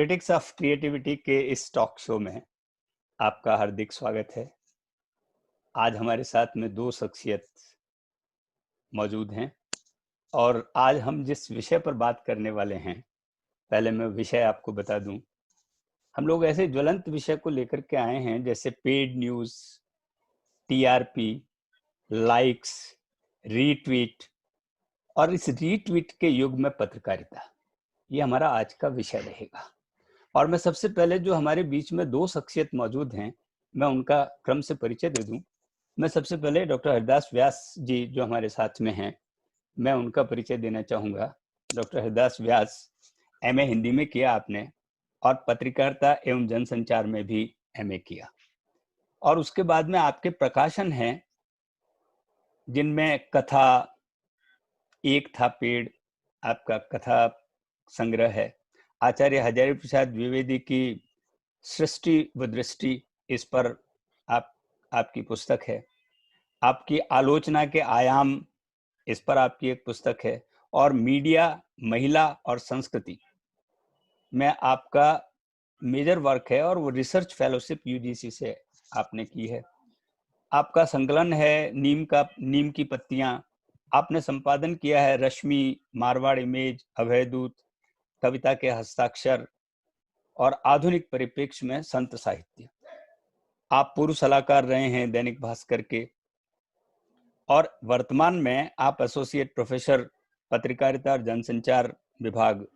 Politics of creativity के इस talk show में आपका हार्दिक स्वागत है। आज हमारे साथ में दो शख्सियत मौजूद हैं और आज हम जिस विषय पर बात करने वाले हैं, पहले मैं विषय आपको बता दूं। हम लोग ऐसे ज्वलंत विषय को लेकर के आए हैं जैसे paid news, TRP, likes, retweet और इस रीट्वीट के युग में पत्रकारिता। ये हमारा आज का विषय रहेगा। और मैं सबसे पहले जो हमारे बीच में दो शख्सियत मौजूद हैं, मैं उनका क्रम से परिचय दे दूं। मैं सबसे पहले डॉक्टर हरिदास व्यास जी जो हमारे साथ में हैं, मैं उनका परिचय देना चाहूँगा। डॉक्टर हरिदास व्यास एमए हिंदी में किया आपने और पत्रकारिता एवं जनसंचार में भी एमए किया। और उसके बाद में आपके प्रकाशन हैं जिनमें कथा, एक था पेड़, आपका कथा संग्रह है। आचार्य हजारी प्रसाद द्विवेदी की सृष्टि व दृष्टि, इस पर आपकी पुस्तक है। आपकी आलोचना के आयाम, इस पर आपकी एक पुस्तक है। और मीडिया, महिला और संस्कृति में आपका मेजर वर्क है और वो रिसर्च फेलोशिप यूजीसी से आपने की है। आपका संकलन है नीम की पत्तियां। आपने संपादन किया है रश्मि, मारवाड़ इमेज, अभयदूत, कविता के हस्ताक्षर और आधुनिक परिप्रेक्ष्य में संत साहित्य। आप पूर्व सलाहकार रहे हैं दैनिक भास्कर के और वर्तमान में आप एसोसिएट प्रोफेसर पत्रकारिता और जनसंचार विभाग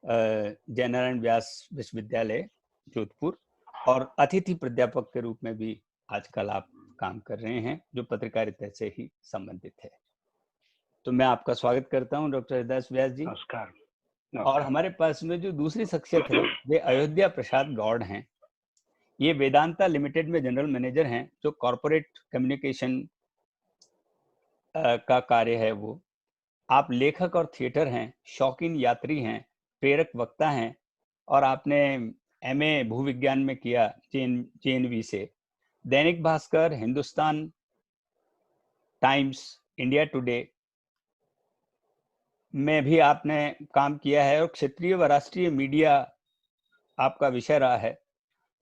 जयनारायण व्यास विश्वविद्यालय जोधपुर और अतिथि प्राध्यापक के रूप में भी आजकल आप काम कर रहे हैं जो पत्रकारिता से ही संबंधित है। तो मैं आपका स्वागत करता हूं डॉक्टर हरिदास व्यास जी। नमस्कार। और हमारे पास में जो दूसरी शख्सियत है वे अयोध्या प्रसाद गौड़ हैं। ये वेदांता लिमिटेड में जनरल मैनेजर हैं, जो कॉरपोरेट कम्युनिकेशन का कार्य है वो। आप लेखक और थिएटर हैं, शौकीन यात्री हैं, प्रेरक वक्ता हैं और आपने एमए भूविज्ञान में किया जेएनवी से। Dainik Bhaskar, Hindustan times, India today में भी आपने काम किया है और क्षेत्रीय व राष्ट्रीय मीडिया आपका विषय रहा है।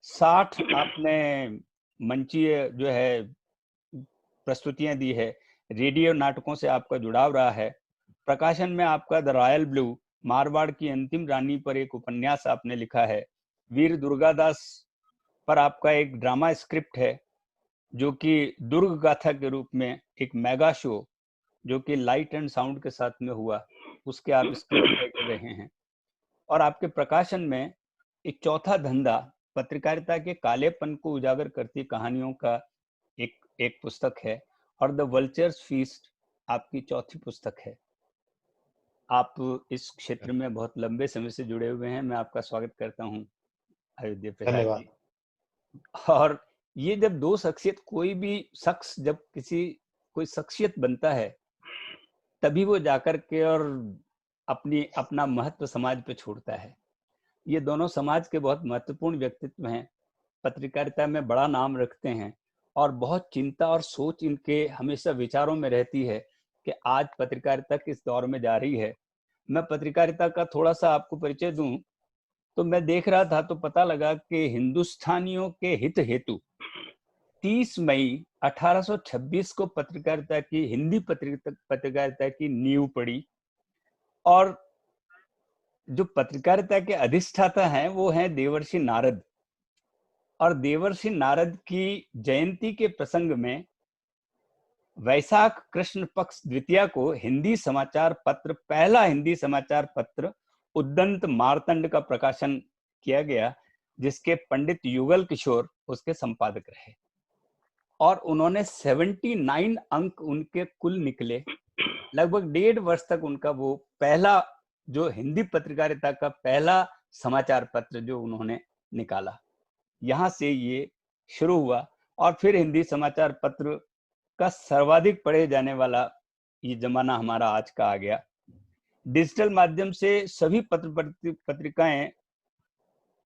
60 आपने मंचीय जो है प्रस्तुतियां दी है। रेडियो नाटकों से आपका जुड़ाव रहा है। प्रकाशन में आपका द रॉयल ब्लू, मारवाड़ की अंतिम रानी पर एक उपन्यास आपने लिखा है। वीर दुर्गादास पर आपका एक ड्रामा स्क्रिप्ट है जो कि दुर्ग गाथा के रूप में एक मेगा शो जो कि लाइट एंड साउंड के साथ में हुआ, उसके आप स्क्रिप्ट राइटर रहे हैं। और आपके प्रकाशन में एक चौथा धंधा, पत्रकारिता के कालेपन को उजागर करती कहानियों का एक पुस्तक है और द वल्चर्स फीस्ट आपकी चौथी पुस्तक है। आप इस क्षेत्र में बहुत लंबे समय से जुड़े हुए हैं। मैं आपका स्वागत करता हूं अयोध्या प्रसाद जी। और ये जब दो शख्सियत, कोई भी शख्स जब कोई शख्सियत बनता है तभी वो जाकर के और अपना महत्व समाज पे छोड़ता है। ये दोनों समाज के बहुत महत्वपूर्ण व्यक्तित्व हैं, पत्रकारिता में बड़ा नाम रखते हैं और बहुत चिंता और सोच इनके हमेशा विचारों में रहती है कि आज पत्रकारिता किस दौर में जा रही है। मैं पत्रकारिता का थोड़ा सा आपको परिचय दूं तो मैं देख रहा था तो पता लगा कि हिंदुस्तानियों के हित हेतु 30 मई 1826 को पत्रकारिता की, हिंदी पत्रकारिता की नींव पड़ी। और जो पत्रकारिता के अधिष्ठाता हैं वो हैं देवर्षि नारद। और देवर्षि नारद की जयंती के प्रसंग में वैशाख कृष्ण पक्ष द्वितीया को हिंदी समाचार पत्र, पहला हिंदी समाचार पत्र उद्दंत मार्तंड का प्रकाशन किया गया, जिसके पंडित युगल किशोर उसके संपादक रहे। और उन्होंने 79 अंक उनके कुल निकले। लगभग 1.5 वर्ष तक उनका वो पहला जो हिंदी पत्रकारिता का पहला समाचार पत्र जो उन्होंने निकाला, यहां से ये शुरू हुआ। और फिर हिंदी समाचार पत्र का सर्वाधिक पढ़े जाने वाला ये जमाना हमारा आज का आ गया। डिजिटल माध्यम से सभी पत्रिकाएं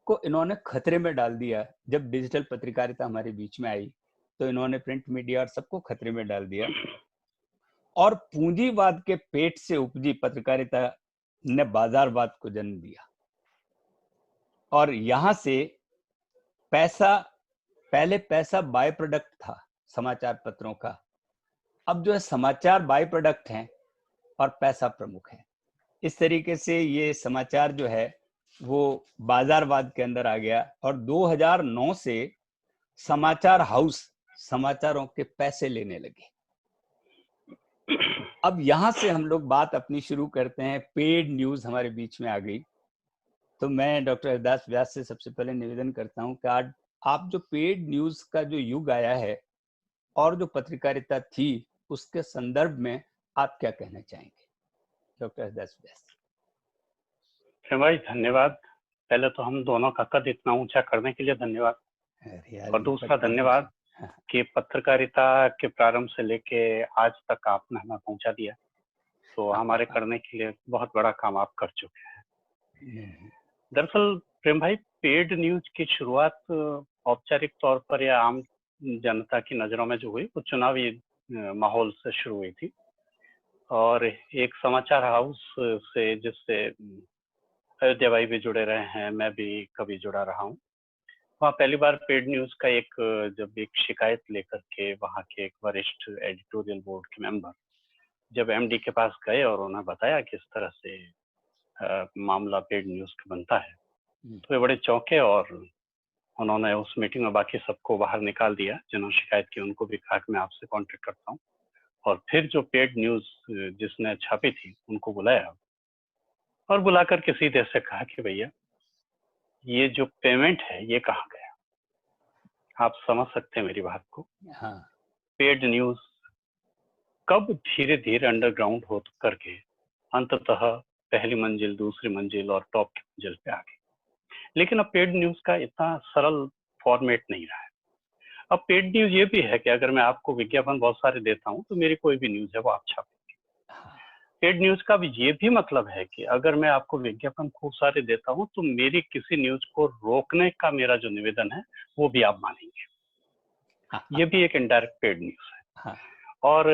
को इन्होंने खतरे में डाल दिया। जब डिजिटल पत्रकारिता हमारे बीच में आई तो इन्होंने प्रिंट मीडिया और सबको खतरे में डाल दिया। और पूंजीवाद के पेट से उपजी पत्रकारिता ने बाजारवाद को जन्म दिया। और यहाँ से पैसा, पहले पैसा बाय प्रोडक्ट था समाचार पत्रों का, अब जो है समाचार बाय प्रोडक्ट हैं और पैसा प्रमुख है। इस तरीके से ये समाचार जो है वो बाजारवाद के अंदर आ गया और 2009 से समाचार हाउस समाचारों के पैसे लेने लगे। अब यहां से हम लोग बात अपनी शुरू करते हैं, पेड न्यूज हमारे बीच में आ गई। तो मैं डॉक्टर हरिदास व्यास से सबसे पहले निवेदन करता हूं कि आज आप जो पेड न्यूज का जो युग आया है और जो पत्रकारिता थी उसके संदर्भ में आप क्या कहना चाहेंगे डॉक्टर हरिदास व्यास? भाई धन्यवाद। पहले तो हम दोनों का कद इतना ऊंचा करने के लिए धन्यवाद, और दूसरा धन्यवाद कि पत्रकारिता के प्रारंभ से लेके आज तक आपने हमें पहुंचा दिया। तो हमारे करने के लिए बहुत बड़ा काम आप कर चुके हैं। दरअसल प्रेम भाई, पेड न्यूज की शुरुआत औपचारिक तौर पर या आम जनता की नजरों में जो हुई वो चुनावी माहौल से शुरू हुई थी, और एक समाचार हाउस से जिससे अयोध्या भाई भी जुड़े रहे हैं, मैं भी कभी जुड़ा रहा हूँ। वहाँ पहली बार पेड न्यूज का जब एक शिकायत लेकर के वहाँ के एक वरिष्ठ एडिटोरियल बोर्ड के मेंबर जब एमडी के पास गए और उन्हें बताया कि इस तरह से मामला पेड न्यूज का बनता है, तो वे बड़े चौंके और उन्होंने उस मीटिंग में बाकी सबको बाहर निकाल दिया। जिन्होंने शिकायत की उनको भी कहा कि मैं आपसे कॉन्टेक्ट करता हूँ, और फिर जो पेड न्यूज जिसने छापी थी उनको बुलाया और बुलाकर के सीधे से कहा कि भैया ये जो पेमेंट है ये कहाँ गया। आप समझ सकते हैं मेरी बात को। हाँ। पेड न्यूज कब धीरे धीरे अंडरग्राउंड हो करके अंततः पहली मंजिल, दूसरी मंजिल और टॉप की मंजिल पे आ गई। लेकिन अब पेड न्यूज का इतना सरल फॉर्मेट नहीं रहा है। अब पेड न्यूज ये भी है कि अगर मैं आपको विज्ञापन बहुत सारे देता हूँ तो मेरी कोई भी न्यूज है वो आप छापेंगे। पेड न्यूज का भी ये भी मतलब है कि अगर मैं आपको विज्ञापन खूब सारे देता हूँ तो मेरी किसी न्यूज को रोकने का मेरा जो निवेदन है वो भी आप मानेंगे। ये भी एक इनडायरेक्ट पेड न्यूज है। और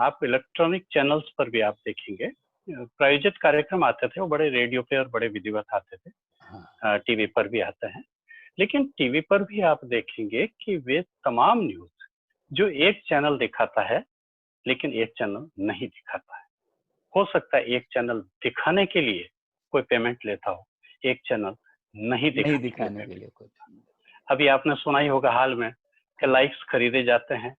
आप इलेक्ट्रॉनिक चैनल्स पर भी आप देखेंगे प्रायोजित कार्यक्रम आते थे, वो बड़े रेडियो पे और बड़े विधिवत आते थे। टीवी पर भी आते हैं, लेकिन टीवी पर भी आप देखेंगे कि वे तमाम न्यूज जो एक चैनल दिखाता है लेकिन एक चैनल नहीं दिखाता है। हो सकता है एक चैनल दिखाने के लिए कोई पेमेंट लेता हो, एक चैनल नहीं दिखाने के लिए कोई। अभी आपने सुना ही होगा हाल में कि लाइक्स खरीदे जाते हैं,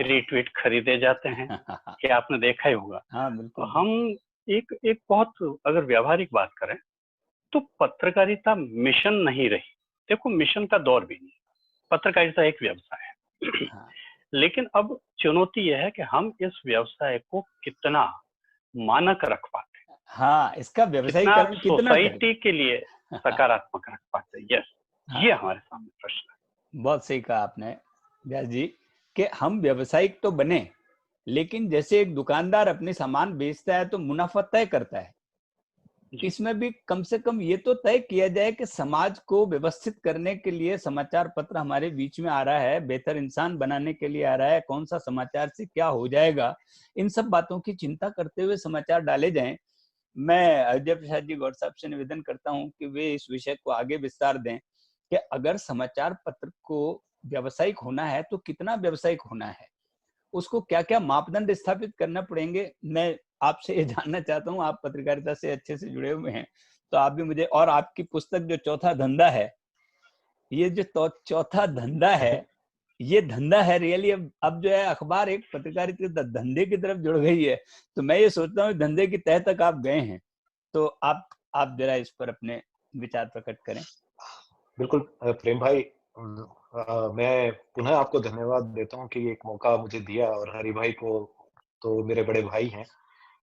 रीट्वीट खरीदे जाते हैं, कि आपने देखा ही होगा। तो हम एक बहुत अगर व्यावहारिक बात करें तो पत्रकारिता मिशन नहीं रही। देखो, मिशन का दौर भी नहीं, पत्रकारिता एक व्यवसाय है। लेकिन अब चुनौती यह है कि हम इस व्यवसाय को कितना मानक रख पाते हैं। हाँ, इसका व्यवसायीकरण कितना सोसाइटी के लिए सकारात्मक रख पाते हैं। यस, ये हमारे सामने प्रश्न है। बहुत सही कहा आपने व्यास जी कि हम व्यवसायिक तो बने, लेकिन जैसे एक दुकानदार अपने सामान बेचता है तो मुनाफा तय करता है, इसमें भी कम से कम ये तो तय किया जाए कि समाज को व्यवस्थित करने के लिए समाचार पत्र हमारे बीच में आ रहा है, बेहतर इंसान बनाने के लिए आ रहा है, कौन सा समाचार से क्या हो जाएगा, इन सब बातों की चिंता करते हुए समाचार डाले जाएं। मैं अयोध्या प्रसाद जी गौड़ साहब से निवेदन करता हूं कि वे इस विषय को आगे विस्तार दें कि अगर समाचार पत्र को व्यावसायिक होना है तो कितना व्यावसायिक होना है, उसको क्या क्या मापदंड स्थापित करना पड़ेंगे। मैं आपसे ये जानना चाहता हूँ, आप पत्रकारिता से अच्छे से जुड़े हुए हैं, तो आप भी मुझे, और आपकी पुस्तक जो चौथा धंधा है, ये जो चौथा धंधा है, ये धंधा है रियली। अब जो है अखबार एक पत्रकारिता धंधे की तरफ जुड़ गई है। तो मैं ये सोचता हूँ धंधे की तह तक आप गए हैं, तो आप जरा इस पर अपने विचार प्रकट करें। बिल्कुल प्रेम भाई, मैं पुनः आपको धन्यवाद देता हूं कि एक मौका मुझे दिया, और हरि भाई को तो मेरे बड़े भाई हैं।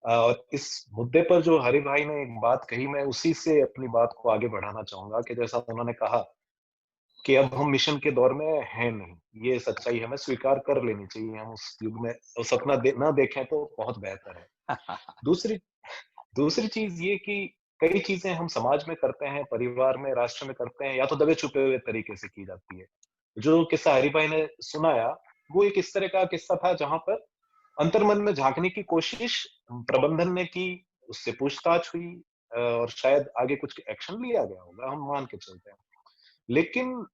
और इस मुद्दे पर जो हरि भाई ने एक बात कही, मैं उसी से अपनी बात को आगे बढ़ाना चाहूंगा कि जैसा उन्होंने कहा कि अब हम मिशन के दौर में हैं नहीं, ये सच्चाई हमें स्वीकार कर लेनी चाहिए। हम उस युग में सपना ना देखें तो बहुत बेहतर है। दूसरी चीज ये कि कई चीजें हम समाज में करते हैं, परिवार में, राष्ट्र में करते हैं, या तो दबे छुपे हुए तरीके से की जाती है। जो किस्सा हरि भाई ने सुनाया वो एक इस तरह का किस्सा था जहां पर अंतर्मन में झांकने की कोशिश प्रबंधन ने की, उससे पूछताछ हुई, और शायद आगे कुछ एक्शन लिया गया होगा, हम मान के चलते हैं। लेकिन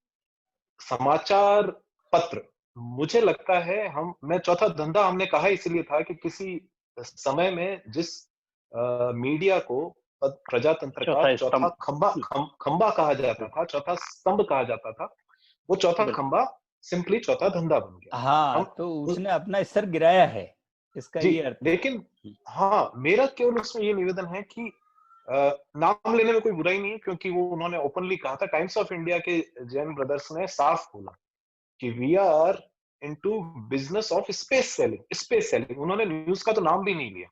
समाचार पत्र, मुझे लगता है मैं चौथा धंधा हमने कहा इसलिए था कि किसी समय में जिस मीडिया को प्रजातंत्र का चौथा चौथा स्तंभ। खंबा कहा जाता था, चौथा स्तंभ कहा जाता था, वो चौथा बिल्कुल। खंबा सिंपली चौथा धंधा बन गया। हाँ, हम तो उसने अपना स्तर गिराया है, इसका जी, ये अर्थ है। लेकिन हाँ, मेरा केवल उसमें ये निवेदन है कि नाम लेने में कोई बुराई नहीं है, क्योंकि वो उन्होंने ओपनली कहा था। टाइम्स ऑफ इंडिया के जैन ब्रदर्स ने साफ बोला कि we are into business of space selling. उन्होंने न्यूज का तो नाम भी नहीं लिया।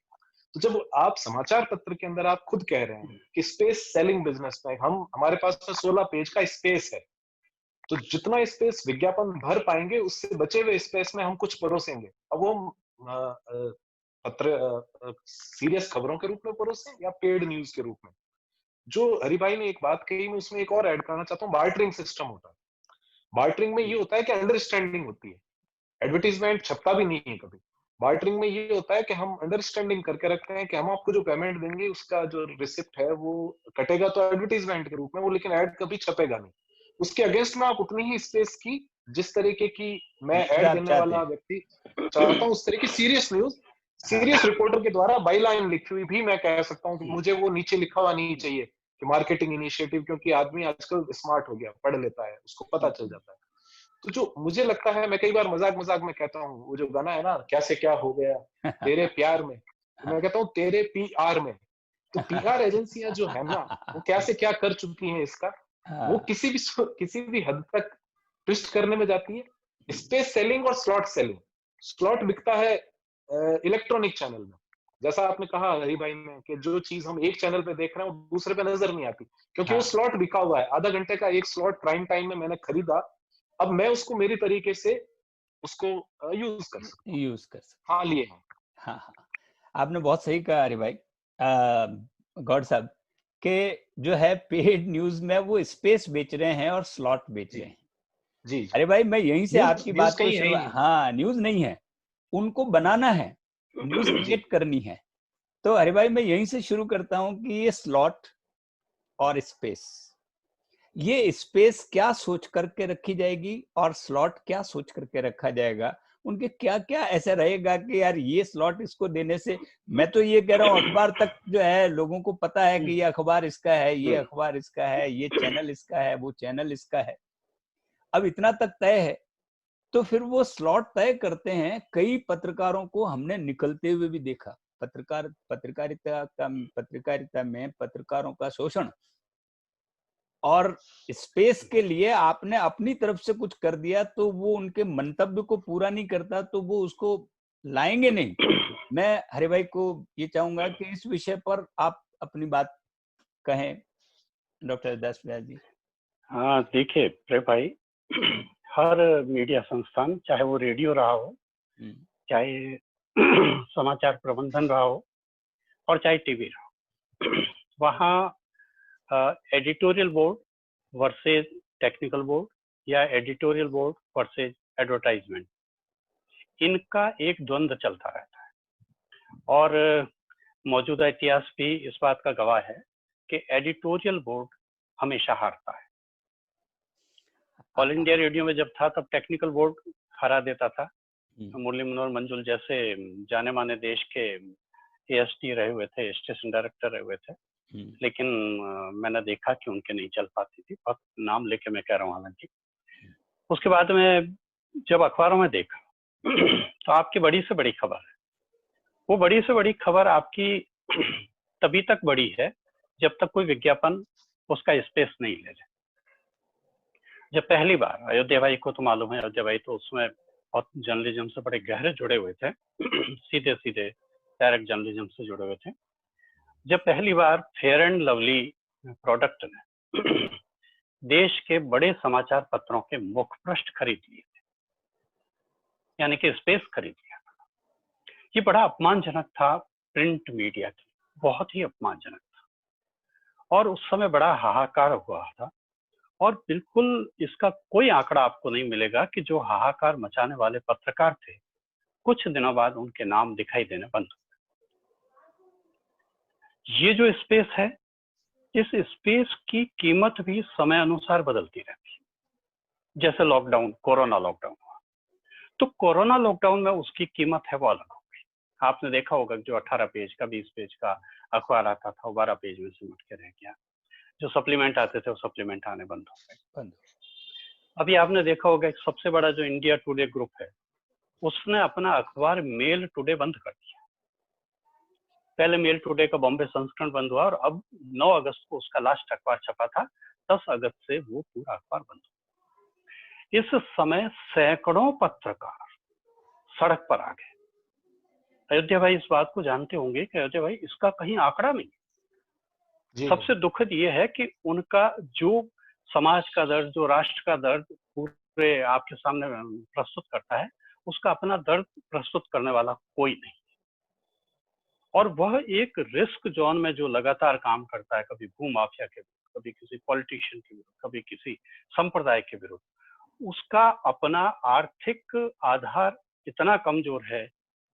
तो जब आप समाचार पत्र के अंदर आप खुद कह रहे हैं कि स्पेस सेलिंग बिजनेस में हमारे पास में 16 पेज का स्पेस है, तो जितना स्पेस विज्ञापन भर पाएंगे उससे बचे हुए स्पेस में हम कुछ परोसेंगे। अब वो पत्र सीरियस खबरों के रूप में परोसें या पेड न्यूज के रूप में। जो हरिभाई ने एक बात कही, मैं उसमें एक और ऐड करना चाहता हूँ। बार्टरिंग सिस्टम होता है। बार्टरिंग में ये होता है कि अंडरस्टैंडिंग होती है, एडवर्टीजमेंट छपता भी नहीं है कभी। बार्टरिंग में ये होता है कि हम अंडरस्टैंडिंग करके रखते हैं कि हम आपको जो पेमेंट देंगे उसका जो रिसिप्ट है वो कटेगा तो एडवर्टीजमेंट के रूप में, वो लेकिन ऐड कभी छपेगा नहीं। उसके अगेंस्ट में आप उतनी ही स्पेस की, जिस तरीके की मैं न्यूज ऐड आप देने चाहते वाला हैं। व्यक्ति चाहता हूँ, उस तरह की सीरियस न्यूज, सीरियस रिपोर्टर के द्वारा बाई लाइन लिखी हुई भी मैं कह सकता हूँ कि मुझे वो नीचे लिखा हुआ नहीं चाहिए कि मार्केटिंग इनिशिएटिव, क्योंकि आदमी आजकल स्मार्ट हो गया, पढ़ लेता है, उसको पता चल जाता है। तो जो मुझे लगता है, मैं कई बार मजाक मजाक में कहता हूँ, वो जो गाना है ना, क्या से क्या हो गया तेरे प्यार में, तो मैं कहता हूँ तेरे पीआर में। तो पीआर एजेंसियां जो है ना, वो क्या से क्या कर चुकी हैं इसका, वो हाँ, किसी भी हद तक ट्विस्ट करने में जाती है। स्पेस सेलिंग और स्लॉट सेलिंग। स्लॉट बिकता है इलेक्ट्रॉनिक चैनल में, जैसा आपने कहा हरि भाई ने कि जो चीज हम एक चैनल पे देख रहे हैं वो दूसरे पे नजर नहीं आती, क्योंकि वो हाँ, स्लॉट बिका हुआ है। आधा घंटे का एक स्लॉट प्राइम टाइम में मैंने खरीदा, अब मैं उसको मेरी तरीके से उसको यूज कर सकता हूँ। यूज कर सकते। हाँ, लिए हैं। हाँ, हाँ, आपने बहुत सही कहा अरे भाई गौड़ साहब के जो है पेड न्यूज में वो स्पेस बेच रहे हैं और स्लॉट बेच जी रहे हैं। जी जी। अरे भाई, मैं यहीं से न्यूज आपकी न्यूज बात को कहीं है शुरू, ही नहीं। हाँ, न्यूज नहीं है, उनको बनाना है, न्यूज जी क्रिएट करनी है। तो अरे भाई, मैं यहीं से शुरू करता हूँ कि ये स्लॉट और स्पेस, ये स्पेस क्या सोच करके रखी जाएगी और स्लॉट क्या सोच करके रखा जाएगा, उनके क्या क्या ऐसा रहेगा कि यार ये स्लॉट इसको देने से, मैं तो ये कह रहा हूँ अखबार तक जो है लोगों को पता है कि ये अखबार इसका है, ये अखबार इसका है, ये चैनल इसका है, वो चैनल इसका है, अब इतना तक तय है। तो फिर वो स्लॉट तय करते हैं। कई पत्रकारों को हमने निकलते हुए भी देखा, पत्रकारिता में पत्रकारों का शोषण, और स्पेस के लिए आपने अपनी तरफ से कुछ कर दिया तो वो उनके मंतव्य को पूरा नहीं करता तो वो उसको लाएंगे नहीं। मैं हरि भाई को ये चाहूंगा कि इस विषय पर आप अपनी बात कहें, डॉक्टर दास व्यास जी। हाँ, देखिए प्रेम भाई, हर मीडिया संस्थान, चाहे वो रेडियो रहा हो, चाहे समाचार प्रबंधन रहा हो, और चाहे टीवी रहा हो, वहाँ editorial board versus technical board या एडिटोरियल बोर्ड वर्सेस एडवर्टाइजमेंट, इनका एक द्वंद्व चलता रहता है। और मौजूदा इतिहास भी इस बात का गवाह है कि एडिटोरियल बोर्ड हमेशा हारता है। ऑल इंडिया रेडियो में जब था तब टेक्निकल बोर्ड हरा देता था। मुरली मनोहर मंजुल जैसे जाने माने देश के एएसडी रहे हुए थे, स्टेशन डायरेक्टर रहे हुए थे, लेकिन मैंने देखा कि उनके नहीं चल पाती थी। बहुत नाम लेके मैं कह रहा हूँ हालांकि। उसके बाद में जब अखबारों में देखा तो आपकी बड़ी से बड़ी खबर है, वो बड़ी से बड़ी खबर आपकी तभी तक बड़ी है जब तक कोई विज्ञापन उसका स्पेस नहीं ले ले। जब पहली बार अयोध्या भाई को तो मालूम है, अयोध्या भाई तो उसमें बहुत जर्नलिज्म से बड़े गहरे जुड़े हुए थे, सीधे सीधे डायरेक्ट जर्नलिज्म से जुड़े हुए थे। जब पहली बार फेयर एंड लवली प्रोडक्ट ने देश के बड़े समाचार पत्रों के मुख पृष्ठ खरीद लिए थे, यानी कि स्पेस खरीद लिया था, ये बड़ा अपमानजनक था प्रिंट मीडिया के, बहुत ही अपमानजनक था। और उस समय बड़ा हाहाकार हुआ था, और बिल्कुल इसका कोई आंकड़ा आपको नहीं मिलेगा कि जो हाहाकार मचाने वाले पत्रकार थे, कुछ दिनों बाद उनके नाम दिखाई देने बंद हो गए। ये जो स्पेस है, इस स्पेस की कीमत भी समय अनुसार बदलती रहती है। जैसे लॉकडाउन, कोरोना लॉकडाउन हुआ, तो कोरोना लॉकडाउन में उसकी कीमत है वो अलग हो गई। आपने देखा होगा कि जो 18 पेज का 20 पेज का अखबार आता था वो 12 पेज में सिमट के रह गया। जो सप्लीमेंट आते थे वो सप्लीमेंट आने बंद हो गए। अभी आपने देखा होगा एक सबसे बड़ा जो इंडिया टुडे ग्रुप है, उसने अपना अखबार मेल टुडे बंद कर दिया। पहले मेल टुडे का बॉम्बे संस्करण बंद हुआ और अब 9 अगस्त को उसका लास्ट अखबार छपा था। 10 अगस्त से वो पूरा अखबार बंद हुआ। इस समय सैकड़ों पत्रकार सड़क पर आ गए। अयोध्या भाई इस बात को जानते होंगे कि अयोध्या भाई इसका कहीं आंकड़ा नहीं। सबसे दुखद ये है कि उनका जो समाज का दर्द, जो राष्ट्र का दर्द पूरे आपके सामने प्रस्तुत करता है, उसका अपना दर्द प्रस्तुत करने वाला कोई नहीं। और वह एक रिस्क जोन में जो लगातार काम करता है, कभी भू माफिया के विरुद्ध, कभी किसी पॉलिटिशियन के विरुद्ध, कभी किसी संप्रदाय के विरुद्ध, उसका अपना आर्थिक आधार इतना कमजोर है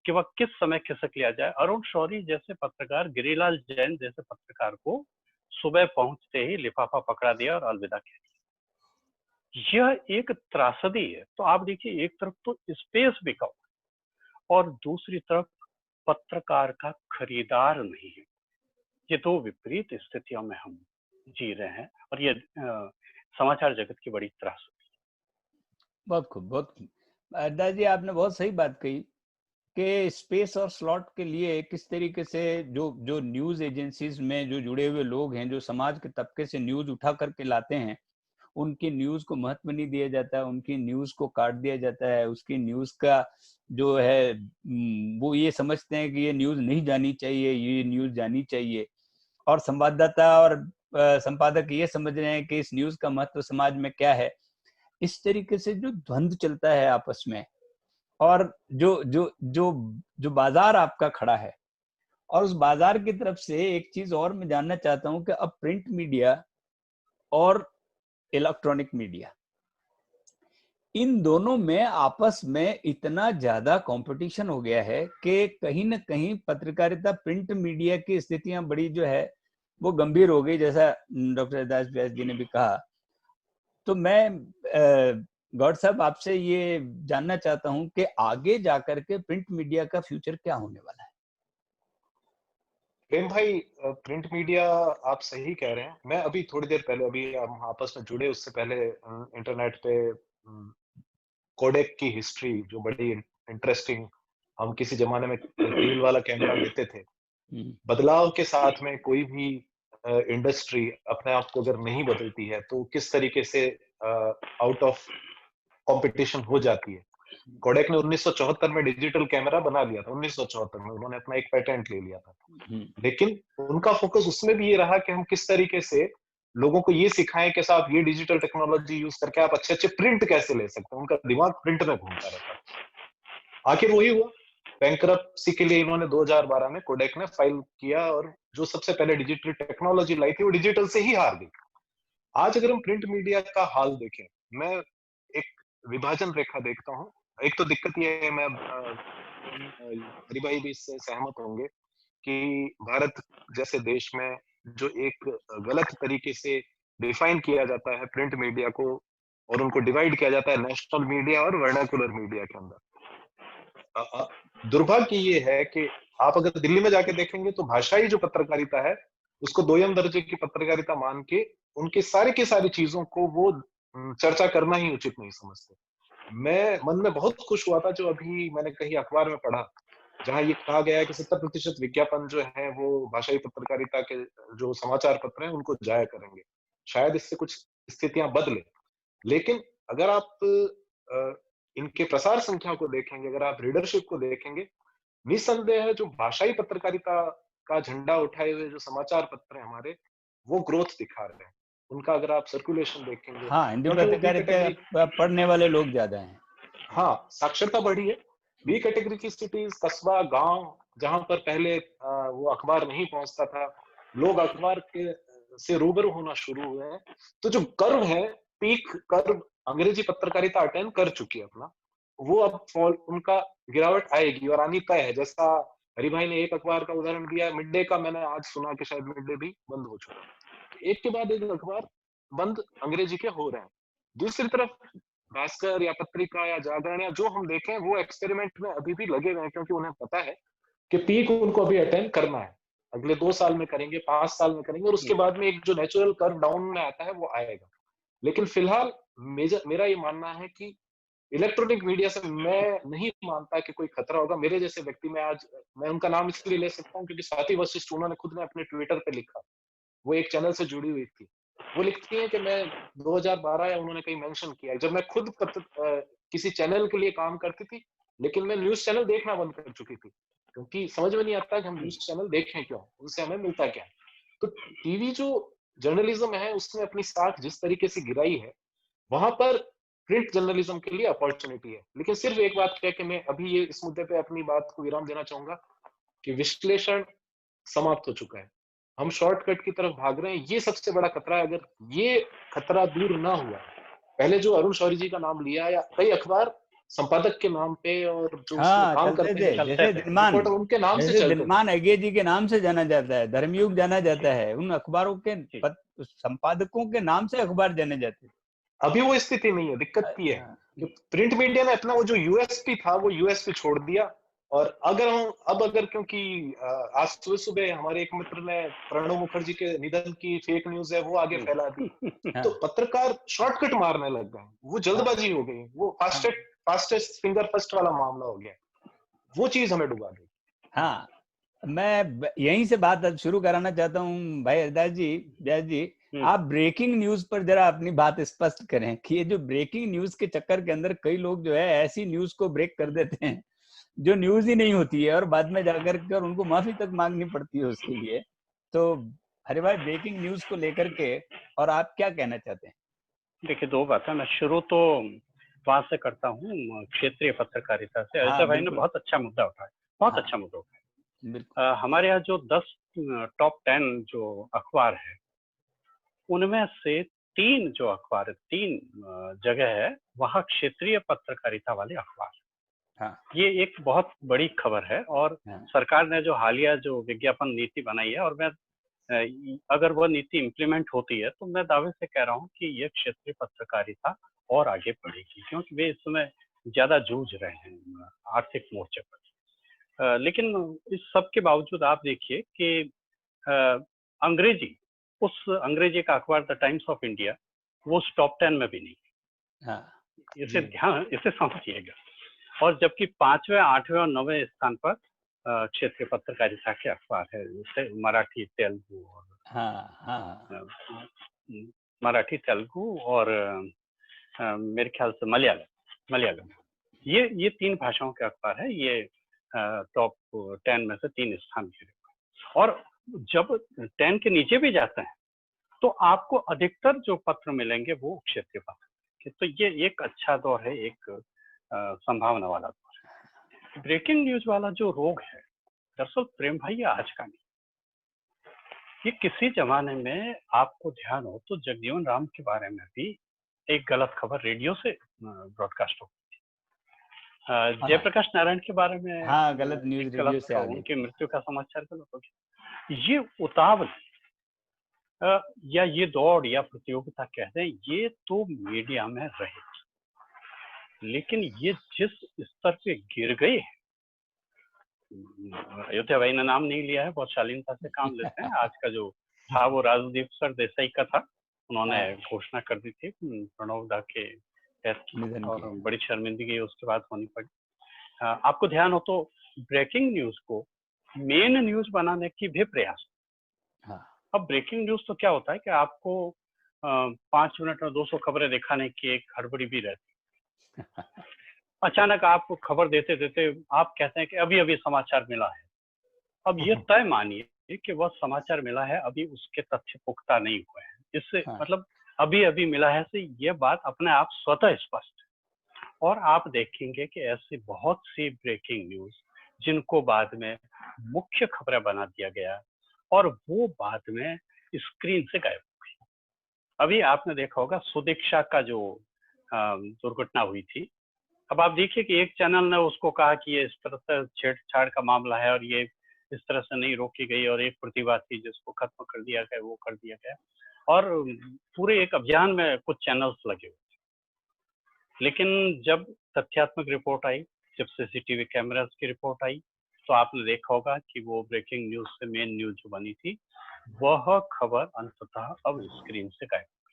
कि वह किस समय खिसक लिया जाए। अरुण शौरी जैसे पत्रकार, गिरिलाल जैन जैसे पत्रकार को सुबह पहुंचते ही लिफाफा पकड़ा दिया और अलविदा कह दिया। यह एक त्रासदी है। तो आप देखिए, एक तरफ तो स्पेस बिका और दूसरी तरफ पत्रकार का खरीदार नहीं है। ये दो विपरीत स्थितियों में हम जी रहे हैं और ये समाचार जगत की बड़ी त्रासदी। बहुत खूब, बहुत खूब। अड्डा जी, आपने बहुत सही बात कही कि स्पेस और स्लॉट के लिए किस तरीके से जो न्यूज एजेंसीज में जो जुड़े हुए लोग हैं, जो समाज के तबके से न्यूज उठा करके लाते हैं, उनकी न्यूज को महत्व नहीं दिया जाता है, उनकी न्यूज को काट दिया जाता है। उसकी न्यूज का जो है वो ये समझते हैं कि ये न्यूज नहीं जानी चाहिए, ये न्यूज जानी चाहिए। और संवाददाता और संपादक ये समझ रहे हैं कि इस न्यूज का महत्व समाज में क्या है। इस तरीके से जो द्वंद्व चलता है आपस में, और जो जो जो जो बाजार आपका खड़ा है, और उस बाजार की तरफ से एक चीज और मैं जानना चाहता हूं कि अब प्रिंट मीडिया और इलेक्ट्रॉनिक मीडिया, इन दोनों में आपस में इतना ज्यादा कंपटीशन हो गया है कि कहीं ना कहीं पत्रकारिता, प्रिंट मीडिया की स्थितियां बड़ी जो है वो गंभीर हो गई, जैसा डॉक्टर दास व्यास जी ने भी कहा। तो मैं गौड़ साहब आपसे ये जानना चाहता हूं कि आगे जाकर के प्रिंट मीडिया का फ्यूचर क्या होने वाला है? प्रेम भाई, प्रिंट मीडिया आप सही कह रहे हैं। मैं अभी थोड़ी देर पहले, अभी हम आपस में जुड़े उससे पहले इंटरनेट पे कोडेक की हिस्ट्री, जो बड़ी इंटरेस्टिंग, हम किसी जमाने में रील वाला कैमरा लेते थे। बदलाव के साथ में कोई भी इंडस्ट्री अपने आप को अगर नहीं बदलती है तो किस तरीके से आउट ऑफ कंपटीशन हो जाती है। कोडेक ने 1974 में डिजिटल कैमरा बना लिया था। 1974 में उन्होंने अपना एक पेटेंट ले लिया था। लेकिन उनका फोकस उसमें भी ये रहा कि हम किस तरीके से लोगों को ये सिखाएं कि साहब ये डिजिटल टेक्नोलॉजी यूज करके आप अच्छे अच्छे प्रिंट कैसे ले सकते हैं। उनका दिमाग प्रिंट में घूमता रहता। आखिर वही हुआ, बैंकरप्सी के लिए इन्होंने 2012 में कोडेक ने फाइल किया और जो सबसे पहले डिजिटल टेक्नोलॉजी लाई थी वो डिजिटल से ही हार गई। आज अगर हम प्रिंट मीडिया का हाल देखें, मैं एक विभाजन रेखा देखता हूँ। एक तो दिक्कत ये है, मैं हरि भाई भी इससे सहमत होंगे कि भारत जैसे देश में जो एक गलत तरीके से डिफाइन किया जाता है प्रिंट मीडिया को, और उनको डिवाइड किया जाता है नेशनल मीडिया और वर्नाकुलर मीडिया के अंदर। दुर्भाग्य ये है कि आप अगर दिल्ली में जाके देखेंगे तो भाषाई जो पत्रकारिता है उसको दोयम दर्जे की पत्रकारिता मान के उनकी सारी की सारी चीजों को वो चर्चा करना ही उचित नहीं समझते। मैं मन में बहुत खुश हुआ था जो अभी मैंने कहीं अखबार में पढ़ा, जहां ये कहा गया है कि 70% विज्ञापन जो है वो भाषाई पत्रकारिता के जो समाचार पत्र हैं उनको जाया करेंगे। शायद इससे कुछ स्थितियां बदले, लेकिन अगर आप इनके प्रसार संख्या को देखेंगे, अगर आप रीडरशिप को देखेंगे, निसंदेह है जो भाषाई पत्रकारिता का झंडा उठाए हुए जो समाचार पत्र हैं हमारे, वो ग्रोथ दिखा रहे हैं। उनका अगर आप सर्कुलेशन देखेंगे, हाँ, हिंदी पत्रकारिता पढ़ने वाले लोग ज्यादा हैं। हाँ, साक्षरता बढ़ी है। बी कैटेगरी की सिटीज, कस्बा, गांव, जहां पर पहले वो अखबार नहीं पहुंचता था, लोग अखबार के से रूबरू होना शुरू हुए हैं। तो जो कर्व है, पीक कर्व अंग्रेजी पत्रकारिता अटेंड कर चुकी है अपना, वो अब उनका गिरावट आएगी और आनी तय है। जैसा हरि भाई ने एक अखबार का उदाहरण दिया, मिड डे का, मैंने आज सुना कि शायद मिड डे भी बंद हो चुका है। एक के बाद एक अखबार बंद अंग्रेजी के हो रहे हैं। दूसरी तरफ भास्कर या पत्रिका या जागरण या जो हम देखें, वो एक्सपेरिमेंट में अभी भी लगे हुए हैं, क्योंकि उन्हें पता है कि पीक उनको अभी अटेंड करना है। अगले 2 साल में करेंगे, 5 साल में करेंगे, और उसके बाद में एक जो नेचुरल कर्व डाउन में आता है वो आएगा। लेकिन फिलहाल मेरा ये मानना है कि इलेक्ट्रॉनिक मीडिया से मैं नहीं मानता कि कोई खतरा होगा। मेरे जैसे व्यक्ति में आज मैं उनका नाम इसलिए ले सकता हूँ क्योंकि स्वाति वशिष्ठ, उन्होंने खुद ने अपने ट्विटर पे लिखा, वो एक चैनल से जुड़ी हुई थी। वो लिखती है कि मैं 2012 या उन्होंने कहीं मेंशन किया है, जब मैं खुद किसी चैनल के लिए काम करती थी, लेकिन मैं न्यूज़ चैनल देखना बंद कर चुकी थी, क्योंकि समझ में नहीं आता कि हम न्यूज़ चैनल देखें क्यों? उनसे हमें मिलता क्या है? तो टीवी जो जर्नलिज्म है, उसने अपनी साख जिस तरीके से गिराई है, वहां पर प्रिंट जर्नलिज्म के लिए अपॉर्चुनिटी है। लेकिन सिर्फ एक बात कह के मैं अभी ये इस मुद्दे पे अपनी बात को विराम देना चाहूंगा कि विश्लेषण समाप्त हो चुका है। हम शॉर्टकट की तरफ भाग रहे हैं, ये सबसे बड़ा खतरा है। अगर ये खतरा दूर ना हुआ, पहले जो अरुण शौरी जी का नाम लिया, या कई अखबार संपादक के नाम पे और जो उसमें हाँ काम चलते करते थे, हैं जैसे दिनमान, रिपोर्टर, उनके नाम से जैसे चलते थे। दिनमान अगे जी के नाम से जाना जाता है, धर्मयुग जाना जाता है, उन अखबारों के संपादकों के नाम से अखबार जाने जाते थे। अभी वो स्थिति नहीं है। दिक्कत की है कि प्रिंट मीडिया ने अपना वो जो यूएसपी था, वो यूएसपी छोड़ दिया। और अगर क्योंकि आज सुबह सुबह हमारे एक मित्र ने प्रणब मुखर्जी के निधन की फेक न्यूज है वो आगे फैला दी, तो पत्रकार शॉर्टकट मारने लग गए, वो जल्दबाजी हो गई, वो फास्टेस्ट फिंगर फर्स्ट वाला मामला हो गया, वो चीज हमें डुबा गई। हाँ, मैं यहीं से बात शुरू कराना चाहता हूँ भाई हरदास जी, व्यास जी, आप ब्रेकिंग न्यूज पर जरा अपनी बात स्पष्ट करें कि ये जो ब्रेकिंग न्यूज के चक्कर के अंदर कई लोग जो है ऐसी न्यूज को ब्रेक कर देते हैं जो न्यूज ही नहीं होती है, और बाद में जाकर कर उनको माफी तक मांगनी पड़ती है उसके लिए। तो हरे भाई, ब्रेकिंग न्यूज को लेकर के और आप क्या कहना चाहते हैं? देखिए, दो बात है। मैं शुरू तो वहां से करता हूँ, क्षेत्रीय पत्रकारिता से। अयोध्या भाई ने बहुत अच्छा मुद्दा उठाया, बहुत अच्छा मुद्दा उठाया। हमारे यहाँ जो 10 टॉप 10 जो अखबार है, उनमें से 3 जो अखबार है, 3 जगह है वहाँ क्षेत्रीय पत्रकारिता वाले अखबार। ये एक बहुत बड़ी खबर है। और सरकार ने जो हालिया जो विज्ञापन नीति बनाई है, और मैं अगर वह नीति इम्प्लीमेंट होती है तो मैं दावे से कह रहा हूँ कि ये क्षेत्रीय पत्रकारिता और आगे बढ़ेगी, क्योंकि वे इस समय ज्यादा जूझ रहे हैं आर्थिक मोर्चे पर। लेकिन इस सब के बावजूद आप देखिए कि अंग्रेजी का अखबार द टाइम्स ऑफ इंडिया वो टॉप 10 में भी नहीं। इसे समझिएगा। और जबकि 5वें, 8वें और 9वें स्थान पर क्षेत्रीय पत्रकारिता के अखबार है, जैसे मराठी, तेलुगु और मराठी, तेलुगु और मेरे ख्याल से मलयालम। ये 3 भाषाओं के अखबार है। ये टॉप 10 में से 3 स्थान के। और जब 10 के नीचे भी जाते हैं तो आपको अधिकतर जो पत्र मिलेंगे वो क्षेत्रीय पत्र। तो ये एक अच्छा दौर है, एक संभावना वाला दौर है। ब्रेकिंग न्यूज वाला जो रोग है, दरअसल प्रेम भाई, ये आज का नहीं, ये किसी जमाने में आपको ध्यान हो तो जगजीवन राम के बारे में भी एक गलत खबर रेडियो से ब्रॉडकास्ट हो गई थी। जयप्रकाश नारायण के बारे में गलत न्यूज रेडियो से आ गई, उनकी मृत्यु का समाचार गलत हो गया। ये उतावल या ये दौड़ या प्रतियोगिता कहते हैं, ये तो मीडिया में रहे, लेकिन ये जिस स्तर पे गिर गए, अयोध्या भाई ने नाम नहीं लिया है, बहुत शालीनता से काम लेते हैं। आज का जो था वो राजदीप सर देसाई का था, उन्होंने घोषणा कर दी थी प्रणव दा के डेथ की, और बड़ी शर्मिंदगी उसके बाद होनी पड़ी। आपको ध्यान हो तो ब्रेकिंग न्यूज को मेन न्यूज बनाने की भी प्रयास। अब ब्रेकिंग न्यूज तो क्या होता है कि आपको 5 मिनट में 200 खबरें दिखाने की एक हड़बड़ी भी रहती। अचानक आप खबर देते देते आप कहते हैं कि अभी अभी समाचार मिला है। अब ये तय मानिए कि वह समाचार मिला है, अभी उसके तथ्य पुख्ता नहीं हुए हैं। इससे मतलब अभी अभी मिला है से यह बात अपने आप स्वतः स्पष्ट है। और आप देखेंगे कि ऐसी बहुत सी ब्रेकिंग न्यूज जिनको बाद में मुख्य खबरें बना दिया गया और वो बाद में स्क्रीन से गायब हो गई। अभी आपने देखा होगा सुदीक्षा का जो दुर्घटना हुई थी। अब आप देखिए कि एक चैनल ने उसको कहा कि ये इस तरह से छेड़छाड़ का मामला है और ये इस तरह से नहीं रोकी गई और एक प्रतिभा थी जिसको खत्म कर दिया गया, वो कर दिया गया। और पूरे एक अभियान में कुछ चैनल्स लगे हुए थे। लेकिन जब तथ्यात्मक रिपोर्ट आई, जब सीसीटीवी कैमरास की रिपोर्ट आई, तो आपने देखा होगा कि वो ब्रेकिंग न्यूज से मेन न्यूज जो बनी थी, वह खबर अंततः अब स्क्रीन से गायब हो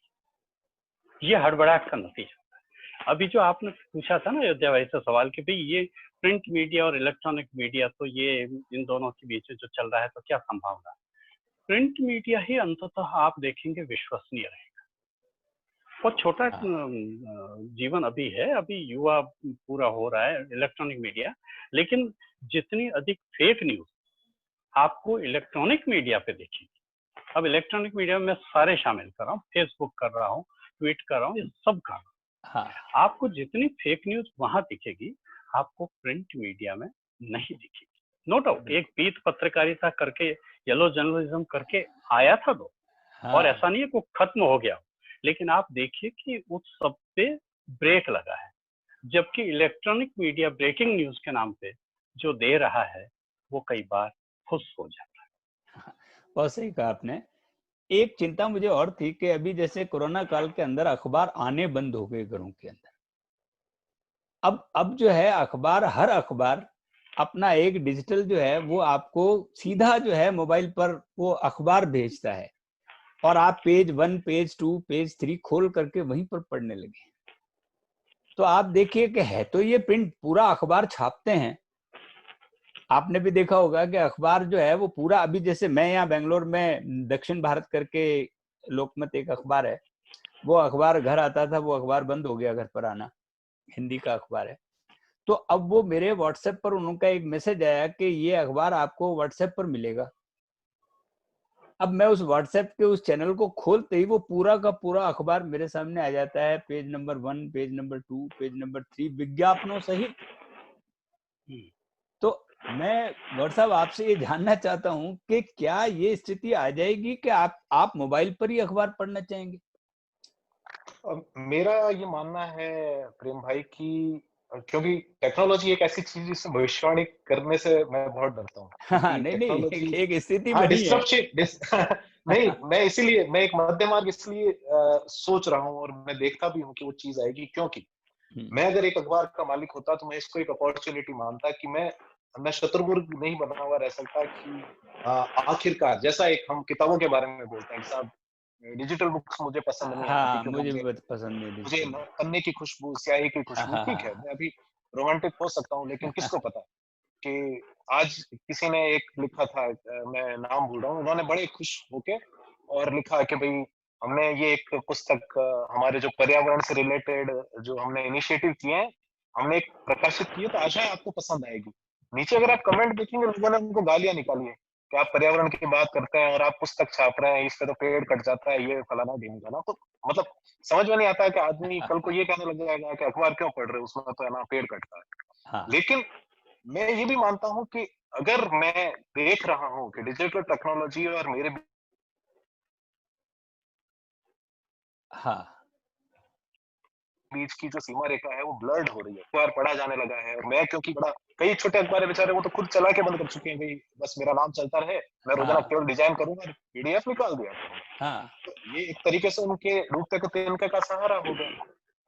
गई। ये हड़बड़ाहट का नतीजा। अभी जो आपने पूछा था ना अयोध्या भाई से सवाल कि भाई ये प्रिंट मीडिया और इलेक्ट्रॉनिक मीडिया, तो ये इन दोनों के बीच जो चल रहा है, तो क्या संभावना है? प्रिंट मीडिया ही अंततः आप देखेंगे विश्वसनीय रहेगा। बहुत छोटा जीवन अभी है, अभी युवा पूरा हो रहा है इलेक्ट्रॉनिक मीडिया, लेकिन जितनी अधिक फेक न्यूज आपको इलेक्ट्रॉनिक मीडिया पे दिखेगी। अब इलेक्ट्रॉनिक मीडिया में मैं सारे शामिल कर रहा हूँ, फेसबुक कर रहा हूँ, ट्वीट कर रहा हूँ, ये सब कर रहा हूँ। हाँ, आपको जितनी फेक न्यूज वहां दिखेगी, आपको प्रिंट मीडिया में नहीं दिखेगी। नो डाउट, एक पीत पत्रकारिता करके, येलो जर्नलिज्म करके आया था दो, हाँ, और ऐसा नहीं है कि वो खत्म हो गया, लेकिन आप देखिए कि उस सब पे ब्रेक लगा है। जबकि इलेक्ट्रॉनिक मीडिया ब्रेकिंग न्यूज के नाम पे जो दे रहा है, वो कई बार खुश हो जाता है। बहुत सही कहा आपने। एक चिंता मुझे और थी कि अभी जैसे कोरोना काल के अंदर अखबार आने बंद हो गए घरों के अंदर। अब जो है अखबार, हर अखबार अपना एक डिजिटल जो है वो आपको सीधा जो है मोबाइल पर वो अखबार भेजता है, और आप पेज 1, पेज 2, पेज 3 खोल करके वहीं पर पढ़ने लगे। तो आप देखिए कि है तो ये प्रिंट, पूरा अखबार छापते हैं। आपने भी देखा होगा कि अखबार जो है वो पूरा, अभी जैसे मैं यहाँ बेंगलोर में दक्षिण भारत करके लोकमत एक अखबार है, वो अखबार घर आता था, वो अखबार बंद हो गया घर पर आना, हिंदी का अखबार है। तो अब वो मेरे व्हाट्सएप पर उनका एक मैसेज आया कि ये अखबार आपको व्हाट्सएप पर मिलेगा। अब मैं उस व्हाट्सएप के उस चैनल को खोलते ही वो पूरा का पूरा अखबार मेरे सामने आ जाता है, page number 1, page number 2, page number 3, विज्ञापनों सहित। तो मैं गौर साहब आपसे ये जानना चाहता हूँ कि क्या ये स्थिति आ जाएगी कि आप मोबाइल पर ही अखबार पढ़ना चाहेंगे? मेरा ये मानना है प्रेम भाई कि क्योंकि टेक्नोलॉजी एक ऐसी चीज जिससे भविष्यवाणी करने से मैं बहुत डरता हूँ, हाँ, क्योंकि नहीं टेक्नोलॉजी एक स्थिति हाँ बनी है। नहीं, मैं इसीलिए मैं एक मध्य मार्ग इसलिए सोच रहा हूँ, और मैं देखता भी हूँ कि वो चीज आएगी, क्योंकि मैं अगर एक अखबार का मालिक होता तो मैं इसको एक अपॉर्चुनिटी मानता कि मैं शत्रुमुर्ग नहीं बना हुआ रह सकता कि आखिरकार, जैसा एक हम किताबों के बारे में बोलते हैं कि साहब डिजिटल बुक्स मुझे पसंद नहीं आती हाँ, क्योंकि मुझे मुझे भी पसंद नहीं मुझे डिजिटल। पन्ने की खुशबू, स्याही की खुशबू, हाँ, ठीक है, हाँ, मैं अभी रोमांटिक हो सकता हूँ, लेकिन किसको पता कि आज किसी ने एक लिखा था, मैं नाम भूल रहा हूँ, उन्होंने बड़े खुश होके और लिखा कि भाई हमने ये एक पुस्तक हमारे जो पर्यावरण से रिलेटेड जो हमने इनिशिएटिव किए हैं, हमने एक प्रकाशित की है, तो आशा है आपको पसंद आएगी। नीचे अगर आप कमेंट देखेंगे, लोगों ने उनको गालियां निकाली है कि आप पर्यावरण की बात करते हैं और आप पुस्तक छाप रहे हैं, इससे तो पेड़ कट जाता है, ये फलाना ढिमकाना। तो मतलब समझ में नहीं आता है कि आदमी कल को ये कहने लग जाएगा कि अखबार क्यों पढ़ रहे हो, उसमें तो है ना पेड़ कटता है। हाँ, लेकिन मैं ये भी मानता हूँ कि अगर मैं देख रहा हूँ कि डिजिटल टेक्नोलॉजी और मेरे हाँ, बीच की जो सीमा रेखा है वो ब्लर्ड हो रही है, अखबार पढ़ा जाने लगा है, और मैं क्योंकि बड़ा, कई छोटे अखबार है बेचारे, वो तो खुद चला के बंद कर चुके हैं, भाई बस मेरा नाम चलता रहे, मैं रोजाना हाँ, केवल डिजाइन करूंगा, पीडीएफ निकाल दिया करूंगा। हाँ, तो ये एक तरीके से उनके डूबते को तिनके का सहारा हो गया।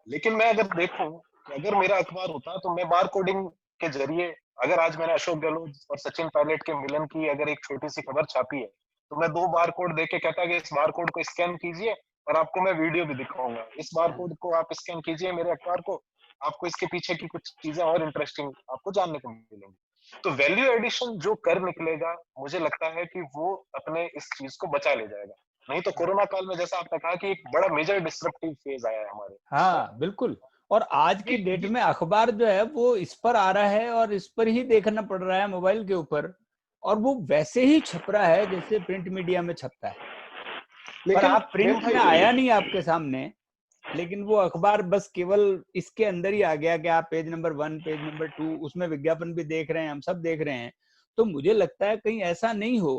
लेकिन मैं अगर देखूं कि अगर मेरा अखबार होता तो मैं बार कोडिंग के जरिए, अगर आज मैंने अशोक गहलोत और सचिन पायलट के मिलन की अगर एक छोटी सी खबर छापी है, तो मैं 2 बार कोड देके कहता कि इस बार कोड को स्कैन कीजिए और आपको मैं वीडियो भी दिखाऊंगा, इस बार कोड को आप स्कैन कीजिए मेरे अखबार को, आपको इसके पीछे की कुछ चीजें और इंटरेस्टिंग आपको जानने को मिलेंगी। तो वैल्यू एडिशन जो कर निकलेगा, मुझे लगता है कि वो अपने इस चीज को बचा ले जाएगा। नहीं तो कोरोना काल में जैसा आपने कहा कि एक बड़ा मेजर डिसरप्टिव फेज आया है हमारे, हाँ, बिल्कुल। और आज की डेट ये में अखबार जो है वो इस पर आ रहा है और इस पर ही देखना पड़ रहा है मोबाइल के ऊपर, और वो वैसे ही छप रहा है जैसे प्रिंट मीडिया में छपता है। पर लेकिन आप प्रेम प्रिंट में भाई, आया नहीं आपके सामने, लेकिन वो अखबार बस केवल इसके अंदर ही आ गया कि आप पेज नंबर 1, पेज नंबर 2, उसमें विज्ञापन भी देख रहे हैं, हम सब देख रहे हैं। तो मुझे लगता है कहीं ऐसा नहीं हो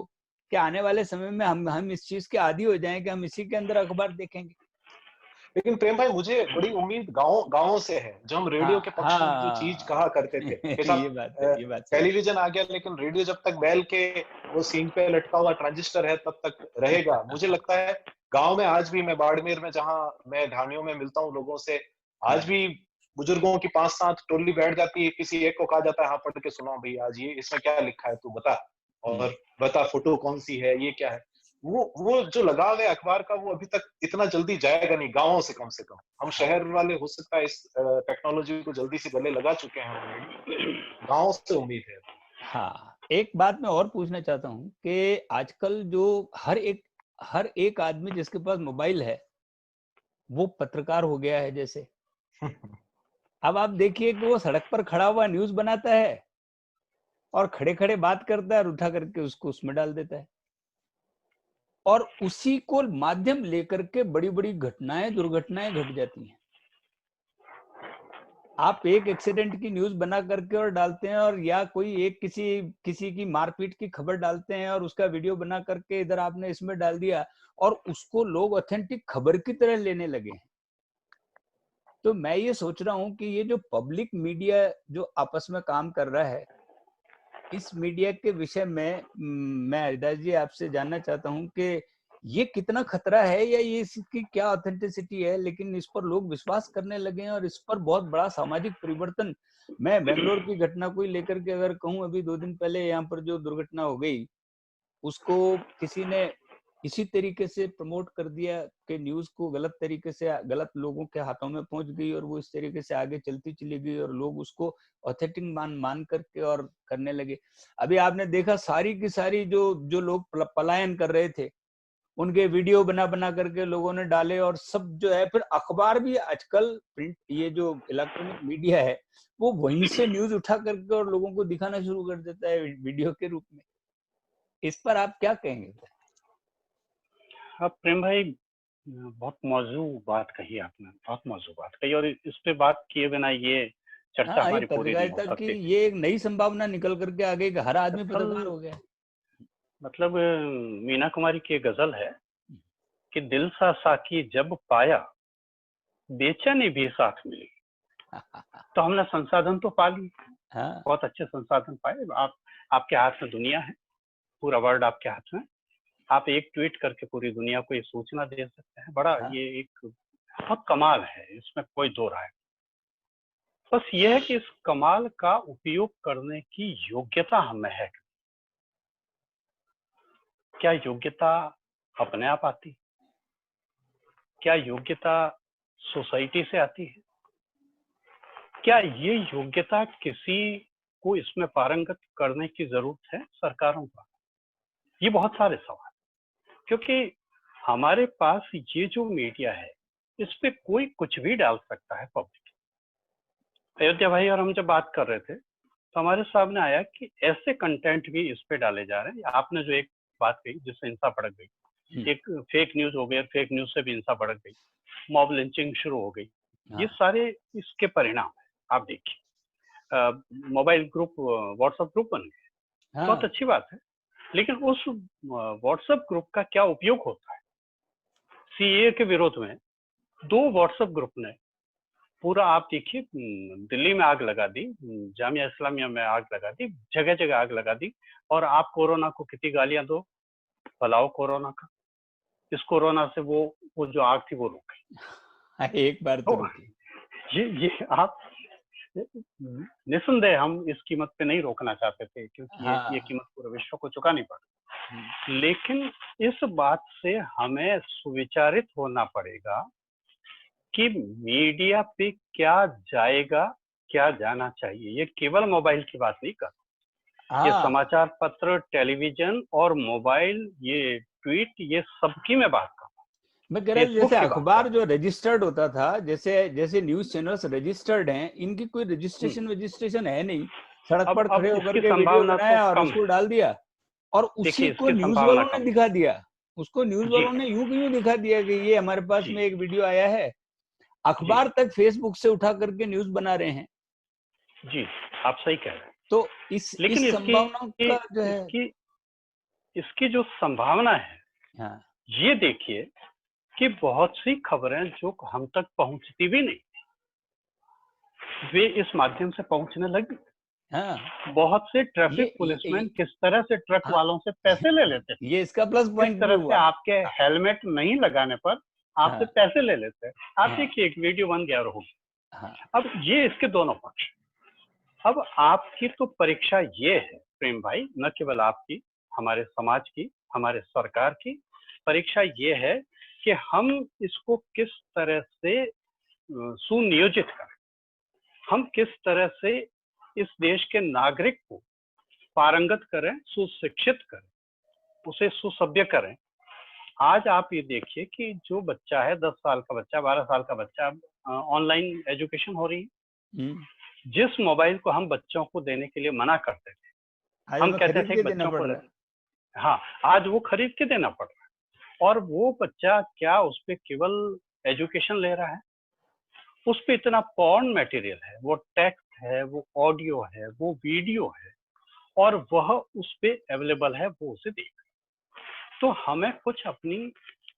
कि आने वाले समय में हम इस चीज के आदी हो जाएं कि हम इसी के अंदर अखबार देखेंगे। लेकिन प्रेम भाई मुझे बड़ी उम्मीद गांवों से है, जो हम रेडियो के पक्ष में जो चीज हाँ कहा करते थे कि साहब ये बात है, ये बात सही टेलीविजन आ गया लेकिन रेडियो जब तक बैल के वो सींग पे लटका हुआ ट्रांजिस्टर है तब तक रहेगा। मुझे लगता है गांव में आज भी, मैं बाड़मेर में जहां मैं ढाणियों में मिलता हूँ लोगों से, आज भी बुजुर्गों की 5-7 टोली बैठ जाती है, किसी एक को कहा जाता है हाँ पढ़ के सुनाओ भाई आज ये इसमें क्या लिखा है तू बता, और बता फोटो कौन सी है, ये क्या है। वो जो लगाव है अखबार का वो अभी तक इतना जल्दी जाएगा नहीं गांवों से, कम से कम। हम शहर वाले हो सकता है इस टेक्नोलॉजी को जल्दी से गले लगा चुके हैं ऑलरेडी, गांवों से उम्मीद है। हाँ, एक बात मैं और पूछना चाहता हूँ कि आजकल जो हर एक आदमी जिसके पास मोबाइल है वो पत्रकार हो गया है जैसे। अब आप देखिए कि वो सड़क पर खड़ा हुआ न्यूज बनाता है और खड़े खड़े बात करता है और उठा करके उसको उसमें डाल देता है, और उसी को माध्यम लेकर के बड़ी बड़ी घटनाएं, दुर्घटनाएं घट जाती हैं। आप एक एक्सीडेंट की न्यूज बना करके और डालते हैं, और या कोई एक किसी की मारपीट की खबर डालते हैं और उसका वीडियो बना करके इधर आपने इसमें डाल दिया, और उसको लोग ऑथेंटिक खबर की तरह लेने लगे हैं। तो मैं ये सोच रहा हूं कि ये जो पब्लिक मीडिया जो आपस में काम कर रहा है, इस मीडिया के विषय में मैं हरिदास जी आपसे जानना चाहता हूं कि ये कितना खतरा है, या ये इसकी क्या ऑथेंटिसिटी है, लेकिन इस पर लोग विश्वास करने लगे हैं और इस पर बहुत बड़ा सामाजिक परिवर्तन। मैं बेंगलोर की घटना को लेकर के अगर कहूं, अभी 2 दिन पहले यहाँ पर जो दुर्घटना हो गई, उसको किसी ने इसी तरीके से प्रमोट कर दिया कि न्यूज को गलत तरीके से गलत लोगों के हाथों में पहुंच गई, और वो इस तरीके से आगे चलती चली गई और लोग उसको ऑथेंटिक मान करके और करने लगे। अभी आपने देखा सारी की सारी जो लोग पलायन कर रहे थे, उनके वीडियो बना बना करके लोगों ने डाले, और सब जो है, फिर अखबार भी आजकल प्रिंट, ये जो इलेक्ट्रॉनिक मीडिया है, वो वहीं से न्यूज उठा करके और लोगों को दिखाना शुरू कर देता है वीडियो के रूप में। इस पर आप क्या कहेंगे? अब प्रेम भाई बहुत मौजू बात कही आपने, बहुत मौजू बात कही, और इस पे बात किए बिना ये चर्चा हाँ, ये हमारी पूरी नहीं हो पत्रकारिता की सकती। ये एक नई संभावना निकल करके आ गई कि हर आदमी पत्रकार हो गया। मतलब मीना कुमारी की एक गजल है कि दिल सा साकी जब पाया बेचैनी भी साथ मिली। तो हमने संसाधन तो पा ली, हाँ, बहुत अच्छे संसाधन पाए। आपके हाथ में दुनिया है, पूरा वर्ल्ड आपके हाथ में। आप एक ट्वीट करके पूरी दुनिया को ये सूचना दे सकते हैं। बड़ा हाँ, ये एक बहुत कमाल है, इसमें कोई दो राय। बस ये है कि इस कमाल का उपयोग करने की योग्यता हमें है। क्या योग्यता अपने आप आती? क्या योग्यता सोसाइटी से आती है? क्या ये योग्यता किसी को इसमें पारंगत करने की जरूरत है सरकारों का? ये बहुत सारे सवाल, क्योंकि हमारे पास ये जो मीडिया है इस पे कोई कुछ भी डाल सकता है पब्लिक। अयोध्या भाई और हम जब बात कर रहे थे तो हमारे सामने आया कि ऐसे कंटेंट भी इस पे डाले जा रहे हैं। आपने जो एक बात कही जिससे हिंसा भड़क गई, एक फेक न्यूज हो गई, फेक न्यूज से भी हिंसा भड़क गई, मॉब लिंचिंग शुरू हो गई, ये सारे इसके परिणाम है। आप देखिए मोबाइल ग्रुप, व्हाट्सएप ग्रुप बन गए, बहुत अच्छी बात है, लेकिन उस व्हाट्सएप ग्रुप का क्या उपयोग होता है? सीए के विरोध में 2 व्हाट्सएप ग्रुप ने पूरा, आप देखिए, दिल्ली में आग लगा दी, जामिया इस्लामिया में आग लगा दी, जगह जगह आग लगा दी। और आप कोरोना को कितनी गालियां दो, फैलाओ कोरोना का, इस कोरोना से वो जो आग थी वो रुक गई। एक बार तो रुकी। ये आप निस्संदेह हम इस कीमत पे नहीं रोकना चाहते थे, क्योंकि ये कीमत पूरे विश्व को चुकानी पड़ी। लेकिन इस बात से हमें सुविचारित होना पड़ेगा कि मीडिया पे क्या जाएगा, क्या जाना चाहिए। ये केवल मोबाइल की बात नहीं कर, ये समाचार पत्र, टेलीविजन और मोबाइल, ये ट्वीट, ये सबकी मैं बात कर। मैं कह रहा हूँ जैसे अखबार जो रजिस्टर्ड होता था, जैसे न्यूज चैनल्स रजिस्टर्ड हैं, इनकी कोई रजिस्ट्रेशन है नहीं। सड़क पर खड़े होकर के वीडियो बनाया और उसको डाल दिया, और उसी को न्यूज वालों ने दिखा दिया। उसको न्यूज वालों ने यूं क्यों दिखा दिया कि ये हमारे पास में एक वीडियो आया है। अखबार तक फेसबुक से उठा करके न्यूज बना रहे हैं। जी, आप सही कह रहे हैं। तो इस संभावना का जो है, इसकी जो संभावना है, ये देखिए कि बहुत सी खबरें जो हम तक पहुंचती भी नहीं, वे इस माध्यम से पहुंचने लगी। हाँ, बहुत से ये ट्रैफिक पुलिसमैन किस तरह से ट्रक हाँ, वालों से पैसे ले लेते थे, ये इसका प्लस किस पॉइंट भी तरह से हुआ। आपके हेलमेट नहीं लगाने पर आपसे हाँ, पैसे ले लेते हैं। आप हाँ, देखिए, एक वीडियो बन गया रहो। हाँ, अब ये इसके दोनों पक्ष। अब आपकी तो परीक्षा ये है प्रेम भाई, न केवल आपकी, हमारे समाज की, हमारे सरकार की परीक्षा ये है कि हम इसको किस तरह से सुनियोजित करें, हम किस तरह से इस देश के नागरिक को पारंगत करें, सुशिक्षित करें, उसे सुसभ्य करें। आज आप ये देखिए कि जो बच्चा है, 10 साल का बच्चा, 12 साल का बच्चा, ऑनलाइन एजुकेशन हो रही है। जिस मोबाइल को हम बच्चों को देने के लिए मना करते थे, आज हम हमें कहते खरीद थे के कि देना बच्चों पड़ को रहा है। हाँ, आज वो खरीद के देना पड़ रहा है। और वो बच्चा क्या उस पे केवल एजुकेशन ले रहा है, उस पे इतना पॉर्न मटेरियल है, वो टेक्स्ट है, वो ऑडियो है, वो वीडियो है, और वह उस पे अवेलेबल है, वो उसे देख। तो हमें कुछ अपनी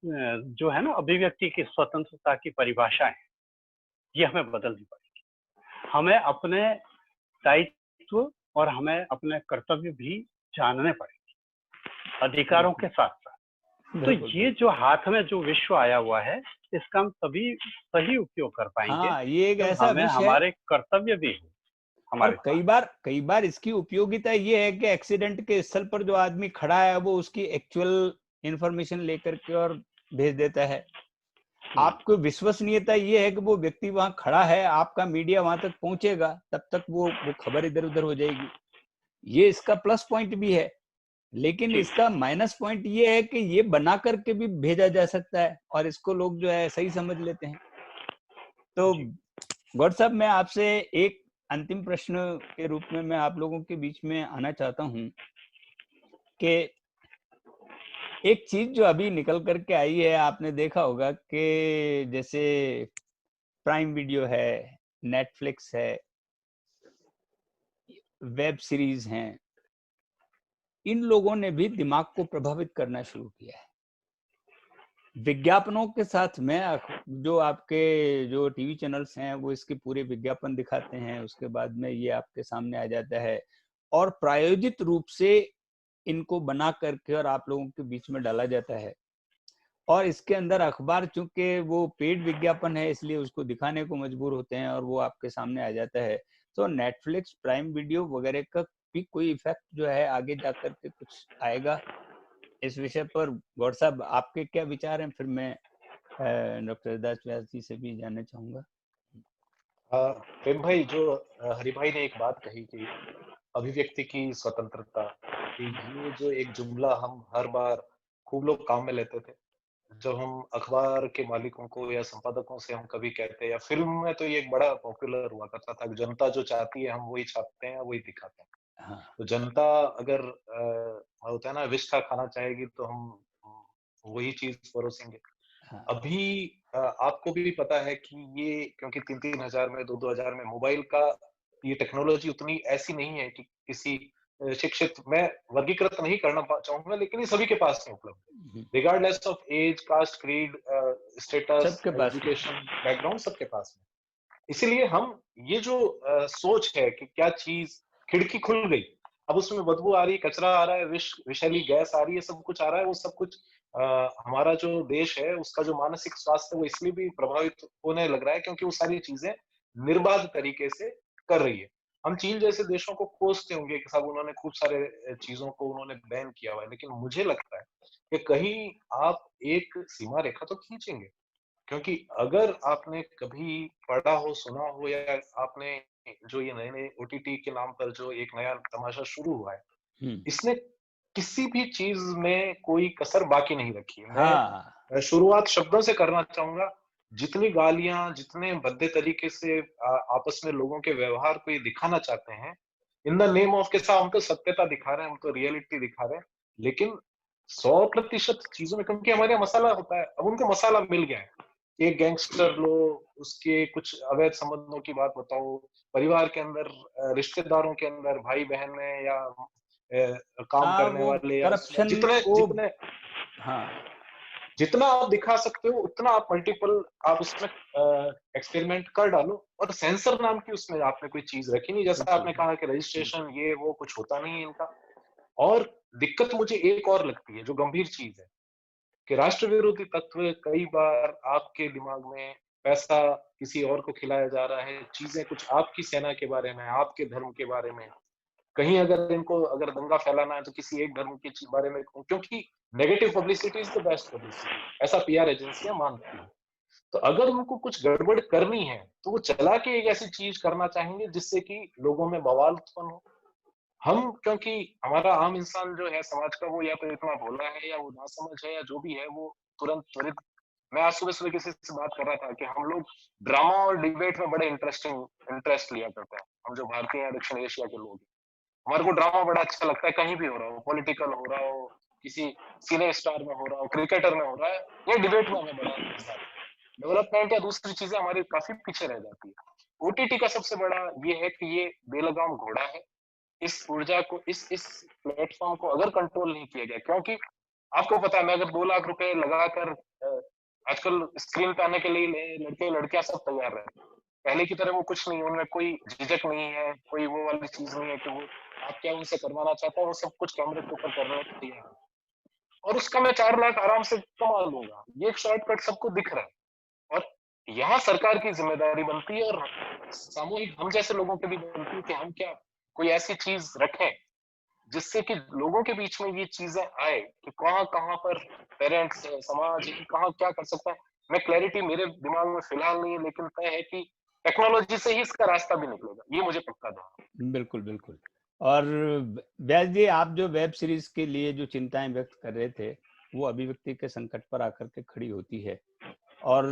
जो है ना अभिव्यक्ति की स्वतंत्रता की परिभाषाएं, ये हमें बदलनी पड़ेगी। हमें अपने दायित्व और हमें अपने कर्तव्य भी जानने पड़ेंगे, अधिकारों के साथ साथ। तो ये जो हाथ में जो विश्व आया हुआ है, इसका हम तभी सही उपयोग कर पाएंगे हाँ, ये एक जब ऐसा हमें विषय है। हमारे कर्तव्य भी हो और हमारे कई बार इसकी उपयोगिता ये है कि एक्सीडेंट के स्थल पर जो आदमी खड़ा है वो उसकी एक्चुअल इंफॉर्मेशन लेकर के और भेज देता है। आपको विश्वसनीयता ये है कि वो व्यक्ति वहां खड़ा है, आपका मीडिया वहां तक पहुंचेगा, तब तक वो खबर इधर उधर हो जाएगी। ये इसका प्लस पॉइंट भी है, लेकिन ठीक। इसका माइनस पॉइंट ये है कि ये बना करके भी भेजा जा सकता है और इसको लोग जो है सही समझ लेते हैं। तो जी। गौर साहब, मैं आपसे एक अंतिम प्रश्न के रूप में मैं आप लोगों के बीच में आना चाहता हूं कि एक चीज जो अभी निकल करके आई है, आपने देखा होगा कि जैसे प्राइम वीडियो है, नेटफ्लिक्स है, वेब सीरीज हैं, इन लोगों ने भी दिमाग को प्रभावित करना शुरू किया है। विज्ञापनों के साथ में जो आपके जो टीवी चैनल्स हैं वो इसके पूरे विज्ञापन दिखाते हैं, उसके बाद में ये आपके सामने आ जाता है और प्रायोजित रूप से इनको बना करके और आप लोगों के बीच में डाला जाता है। और इसके अंदर अखबार, चूंकि वो पेड विज्ञापन है, इसलिए उसको दिखाने को मजबूर होते हैं और वो आपके सामने आ जाता है। तो नेटफ्लिक्स, प्राइम वीडियो वगैरह का भी कोई इफेक्ट जो है आगे जाकर के कुछ आएगा इस विषय पर? गौर साहब, आपके क्या विचार हैं? फिर मैं डॉक्टर दास व्यास जी से भी जानना चाहूंगा। प्रेम भाई, जो हरि भाई ने एक बात कही कि अभिव्यक्ति की स्वतंत्रता, कि ये जो एक जुमला हम हर बार खूब लोग काम में लेते थे। जब हम अखबार के मालिकों को या संपादकों से हम कभी कहते, या फिल्म में तो ये एक बड़ा पॉपुलर हुआ करता था, जनता जो चाहती है हम वही छापते हैं, वही दिखाते हैं। हाँ, तो जनता अगर होता है ना विष का खाना चाहेगी तो हम वही चीज परोसेंगे। हाँ, अभी आपको भी पता है कि ये, क्योंकि 3-3 हजार में, 2-2 हजार में मोबाइल का ये टेक्नोलॉजी उतनी ऐसी नहीं है कि किसी शिक्षित, मैं वर्गीकृत नहीं करना चाहूंगा, लेकिन ये सभी के पास नहीं उपलब्ध है, regardless of age, caste, creed, status, सबके पास में। एजुकेशन बैकग्राउंड, सबके पास में। इसीलिए हम ये जो सोच है कि क्या चीज, खिड़की खुल गई, अब उसमें बदबू आ रही है, कचरा आ रहा है, विषैली गैस आ रही है, सब कुछ आ रहा है, वो सब कुछ हमारा जो देश है उसका जो मानसिक स्वास्थ्य है वो इसलिए भी प्रभावित होने लग रहा है क्योंकि वो सारी चीजें निर्बाध तरीके से कर रही है। हम चीन जैसे देशों को कोसते होंगे कि साहब उन्होंने खूब सारे चीजों को उन्होंने बैन किया हुआ है, लेकिन मुझे लगता है कि कहीं आप एक सीमा रेखा तो खींचेंगे, क्योंकि अगर आपने कभी पढ़ा हो, सुना हो, या आपने जो ये नए-नए ओटीटी के नाम पर जो एक नया तमाशा शुरू हुआ है, इसने किसी भी चीज में कोई कसर बाकी नहीं रखी है। हाँ, मैं शुरुआत शब्दों से करना चाहूंगा। जितनी गालियां, जितने भद्दे तरीके से आपस में लोगों के व्यवहार को ये दिखाना चाहते हैं, इन द नेम ऑफ के साथ हम तो सत्यता दिखा रहे हैं, हम तो रियलिटी दिखा रहे हैं, लेकिन 100% चीजों में, क्योंकि हमारे यहाँ मसाला होता है, अब उनको मसाला मिल गया है। एक गैंगस्टर लो, उसके कुछ अवैध संबंधों की बात बताओ, परिवार के अंदर, रिश्तेदारों के अंदर, भाई बहन में, या काम हाँ, करने वो वाले, या उसमें करप्शन जितने को, जितने हाँ, जितना आप दिखा सकते हो उतना आप मल्टीपल आप उसमें एक्सपेरिमेंट कर डालो, और सेंसर नाम की उसमें आपने कोई चीज रखी नहीं, जैसा आपने कहा कि रजिस्ट्रेशन ये वो कुछ होता नहीं है इनका। और दिक्कत मुझे एक और लगती है जो गंभीर चीज है, कि राष्ट्र विरोधी तत्व कई बार आपके दिमाग में पैसा किसी और को खिलाया जा रहा है, चीजें कुछ आपकी सेना के बारे में, आपके धर्म के बारे में, कहीं अगर इनको अगर दंगा फैलाना है तो किसी एक धर्म के बारे में, क्योंकि negative publicity is the best publicity, ऐसा पीआर एजेंसियां मानती हैं। तो अगर उनको कुछ गड़बड़ करनी है तो वो चला के एक ऐसी चीज करना चाहेंगे जिससे कि लोगों में बवाल उत्पन्न हो। हम, क्योंकि हमारा आम इंसान जो है समाज का, वो या तो इतना भोला है या वो नासमझ है या जो भी है, वो तुरंत त्वरित। मैं आज सुबह सुबह किसी से बात कर रहा था कि हम लोग ड्रामा और डिबेट में बड़े इंटरेस्ट लिया करते हैं, हम जो भारतीय या दक्षिण एशिया के लोग हैं। हमारे को ड्रामा बड़ा अच्छा लगता है, कहीं भी हो रहा हो, पॉलिटिकल हो रहा हो, किसी सिने स्टार में हो रहा हो, क्रिकेटर में हो रहा है, या डिबेट में हमें बड़ा मजा आता है। डेवलपमेंट या दूसरी चीजें हमारी काफी पीछे रह जाती है। ओटीटी का सबसे बड़ा ये है कि ये बेलगाम घोड़ा है। इस ऊर्जा को, इस प्लेटफॉर्म को अगर कंट्रोल नहीं किया गया, क्योंकि आपको पता है, मैं अगर 2 लाख रुपए लगाकर आजकल स्क्रीन पे आने के लिए लड़के लड़कियां सब तैयार रहते हैं। पहले की तरह वो कुछ नहीं, उनमें कोई झिझक नहीं है, कोई वो वाली चीज नहीं है कि वो आप क्या उनसे करवाना चाहते हो, वो सब कुछ कैमरे के ऊपर करने को तैयार है। और उसका मैं 4 लाख आराम से कमा लूंगा, ये एक शॉर्टकट सबको दिख रहा है। और यहाँ सरकार की जिम्मेदारी बनती है, और सामूहिक हम जैसे लोगों की भी बनती है कि हम क्या कोई ऐसी चीज रखें जिससे कि लोगों के बीच में ये चीजें आए कि कहाँ कहाँ पर पेरेंट्स है, समाज है, कहाँ क्या कर सकता है। मैं क्लैरिटी मेरे दिमाग में फिलहाल नहीं है, लेकिन तय है कि टेक्नोलॉजी से ही इसका रास्ता भी निकलेगा, ये मुझे पक्का था। बिल्कुल बिल्कुल। और व्यास जी, आप जो वेब सीरीज के लिए जो चिंताएं व्यक्त कर रहे थे, वो अभिव्यक्ति के संकट पर आकर के खड़ी होती है। और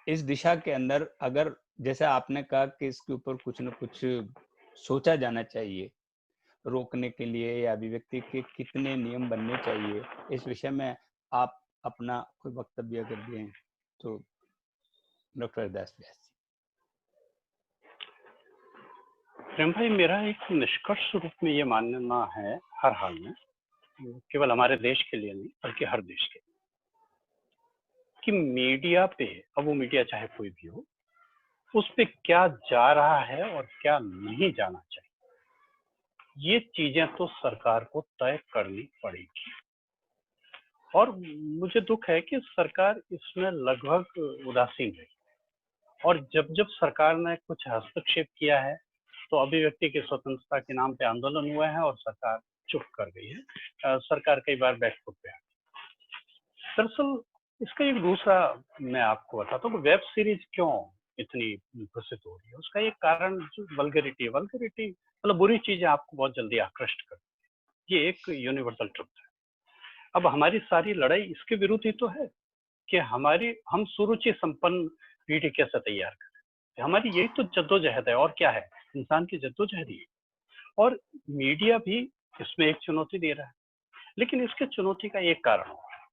इस दिशा के अंदर अगर, जैसे आपने कहा कि इसके ऊपर कुछ न कुछ सोचा जाना चाहिए, रोकने के लिए या अभिव्यक्ति के कितने नियम बनने चाहिए, इस विषय में आप अपना कोई वक्तव्य अगर दें तो डॉक्टर दास व्यास जी। प्रेम भाई, मेरा एक निष्कर्ष रूप में ये मानना है हर हाल में, केवल हमारे देश के लिए नहीं बल्कि हर देश के, कि मीडिया पे, अब वो मीडिया चाहे कोई भी हो, उस पे क्या जा रहा है और क्या नहीं जाना चाहिए, ये चीजें तो सरकार को तय करनी पड़ेगी। और मुझे दुख है कि सरकार इसमें लगभग उदासीन रही, और जब जब सरकार ने कुछ हस्तक्षेप किया है तो अभिव्यक्ति की स्वतंत्रता के नाम पे आंदोलन हुए हैं और सरकार चुप कर गई है। सरकार कई बार बैकफुट पे आ गई। दरअसल इसका एक दूसरा मैं आपको बताता हूँ, वेब सीरीज क्यों इतनी प्रसिद्ध हो रही है। उसका एक कारण जो वल्गरिटी मतलब बुरी चीजें आपको बहुत जल्दी आकृष्ट करती है, ये एक यूनिवर्सल ट्रुथ है। अब हमारी सारी लड़ाई इसके विरुद्ध ही तो है कि हम सुरुचि संपन्न पीढ़ी कैसे तैयार करें। हमारी यही तो जद्दोजहद है, और क्या है, इंसान की जद्दोजहद ही है। और मीडिया भी इसमें एक चुनौती दे रहा है, लेकिन इसके चुनौती का एक कारण हो रहा है।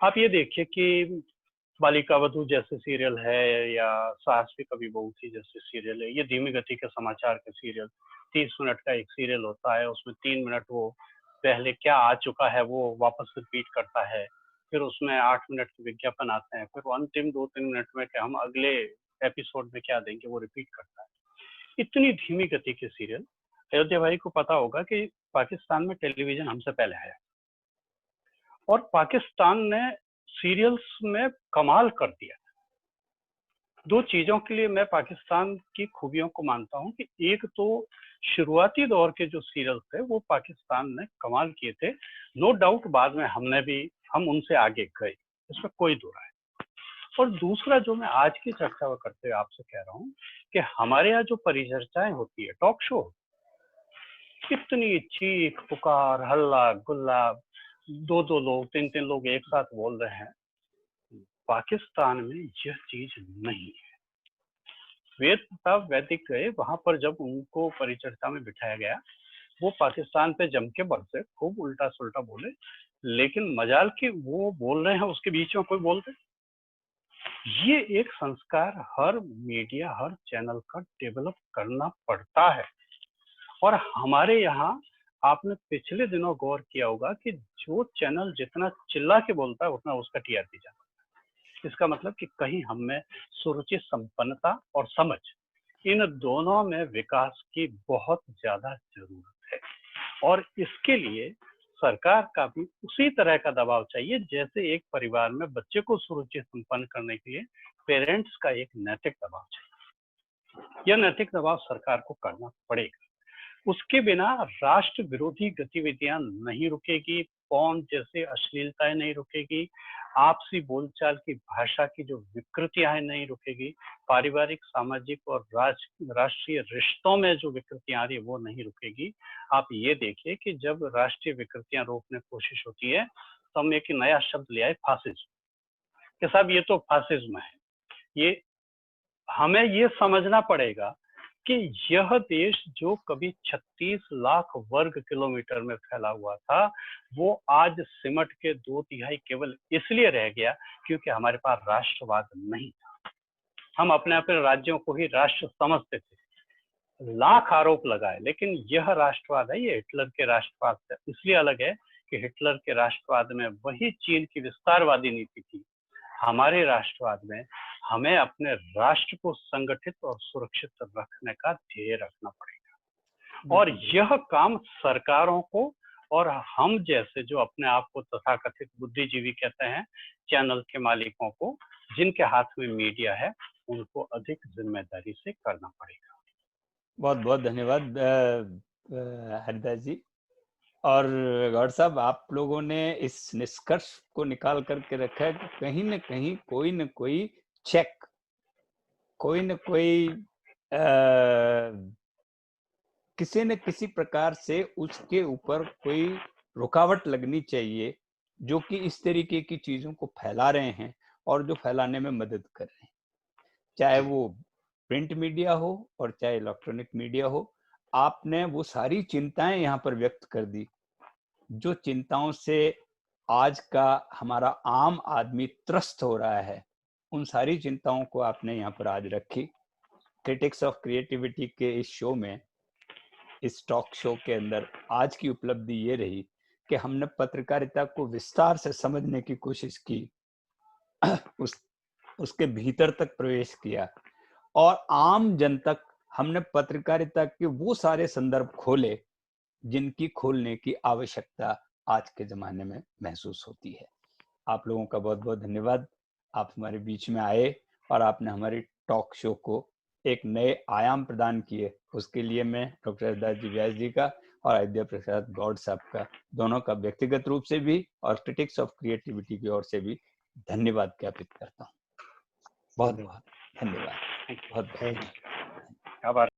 आप ये देखिए कि बालिका वधू जैसे सीरियल है, या सास भी कभी बहू थी जैसे सीरियल है, ये धीमी गति के समाचार के सीरियल, 30 मिनट का एक सीरियल होता है, उसमें 3 मिनट वो पहले क्या आ चुका है वो वापस रिपीट करता है, फिर उसमें 8 मिनट के विज्ञापन आते हैं, फिर वो अंतिम 2-3 मिनट में कि हम अगले एपिसोड में क्या देंगे वो रिपीट करता है। इतनी धीमी गति के सीरियल, अयोध्या भाई को पता होगा कि पाकिस्तान में टेलीविजन हमसे पहले आया, और पाकिस्तान ने सीरियल्स में कमाल कर दिया। 2 चीजों के लिए मैं पाकिस्तान की खूबियों को मानता हूं कि एक तो शुरुआती दौर के जो सीरियल्स थे वो पाकिस्तान ने कमाल किए थे, नो डाउट बाद में हम उनसे आगे गए, इसमें कोई दो राय। और दूसरा जो मैं आज की चर्चा करते हुए आपसे कह रहा हूँ कि हमारे यहाँ जो परिचर्चाएं होती है, टॉक शो, कितनी चीख पुकार हल्ला गुल्ला, 2-2 लोग 3-3 लोग एक साथ बोल रहे हैं, पाकिस्तान में यह चीज नहीं है। वेद प्रताप वैदिक गए, वहां पर जब उनको परिचर्चा में बिठाया गया, वो पाकिस्तान पे जम के बरसे, खूब उल्टा सुल्टा बोले, लेकिन मजाल कि वो बोल रहे हैं उसके बीच में कोई बोल रहे। ये एक संस्कार हर मीडिया, हर चैनल का डेवलप करना पड़ता है। और हमारे यहाँ आपने पिछले दिनों गौर किया होगा कि जो चैनल जितना चिल्ला के बोलता है उतना उसका टीआरपी जाता है। इसका मतलब कि कहीं हम में सुरुचि, संपन्नता और समझ, इन दोनों में विकास की बहुत ज्यादा जरूरत है। और इसके लिए सरकार का भी उसी तरह का दबाव चाहिए जैसे एक परिवार में बच्चे को सुरुचि संपन्न करने के लिए पेरेंट्स का एक नैतिक दबाव चाहिए। यह नैतिक दबाव सरकार को करना पड़ेगा। उसके बिना राष्ट्र विरोधी गतिविधियां नहीं रुकेगी, पौन जैसे अश्लीलताएं नहीं रुकेगी, आपसी बोलचाल की भाषा की जो विकृतियां हैं नहीं रुकेगी, पारिवारिक, सामाजिक और राष्ट्रीय रिश्तों में जो विकृतियां आ रही है वो नहीं रुकेगी। आप ये देखिए कि जब राष्ट्रीय विकृतियां रोकने की कोशिश होती है तो हम एक नया शब्द ले आए, फासिज्म, कि साहब ये तो फासिज्म है। ये हमें ये समझना पड़ेगा कि यह देश जो कभी 36 लाख वर्ग किलोमीटर में फैला हुआ था, वो आज सिमट के 2/3 केवल इसलिए रह गया क्योंकि हमारे पास राष्ट्रवाद नहीं था। हम अपने अपने राज्यों को ही राष्ट्र समझते थे, लाख आरोप लगाए, लेकिन यह राष्ट्रवाद है, ये हिटलर के राष्ट्रवाद से इसलिए अलग है कि हिटलर के राष्ट्रवाद में वही चीन की विस्तारवादी नीति थी। हमारे राष्ट्रवाद में हमें अपने राष्ट्र को संगठित और सुरक्षित रखने का ध्येय रखना पड़ेगा। और यह काम सरकारों को और हम जैसे जो अपने आप को तथाकथित बुद्धिजीवी कहते हैं, चैनल के मालिकों को, जिनके हाथ में मीडिया है, उनको अधिक जिम्मेदारी से करना पड़ेगा। बहुत बहुत धन्यवाद हरिदास जी। और गौड़ साहब, आप लोगों ने इस निष्कर्ष को निकाल करके रखा है कि कहीं न कहीं कोई न कोई चेक, कोई न कोई किसी न किसी प्रकार से उसके ऊपर कोई रुकावट लगनी चाहिए, जो कि इस तरीके की चीजों को फैला रहे हैं और जो फैलाने में मदद कर रहे हैं, चाहे वो प्रिंट मीडिया हो और चाहे इलेक्ट्रॉनिक मीडिया हो। आपने वो सारी चिंताएं यहाँ पर व्यक्त कर दी, जो चिंताओं से आज का हमारा आम आदमी त्रस्त हो रहा है। उन सारी चिंताओं को आपने यहाँ पर आज रखी। क्रिटिक्स ऑफ क्रिएटिविटी के इस शो में, इस टॉक शो के अंदर आज की उपलब्धि ये रही कि हमने पत्रकारिता को विस्तार से समझने की कोशिश की, उसके भीतर तक प्रवेश किया और आम जन तक हमने पत्रकारिता के वो सारे संदर्भ खोले जिनकी खोलने की आवश्यकता आज के जमाने में महसूस होती है। आप लोगों का बहुत बहुत धन्यवाद। आप हमारे बीच में आए और आपने हमारी टॉक शो को एक नए आयाम प्रदान किए। उसके लिए मैं डॉक्टर हरिदास जी व्यास जी का और अयोध्या प्रसाद गौड़ साहब का, दोनों का व्यक्तिगत रूप से भी और क्रिटिक्स ऑफ क्रिएटिविटी की ओर से भी धन्यवाद ज्ञापित करता हूँ। बहुत बहुत धन्यवाद। बहुत बहुत आभार।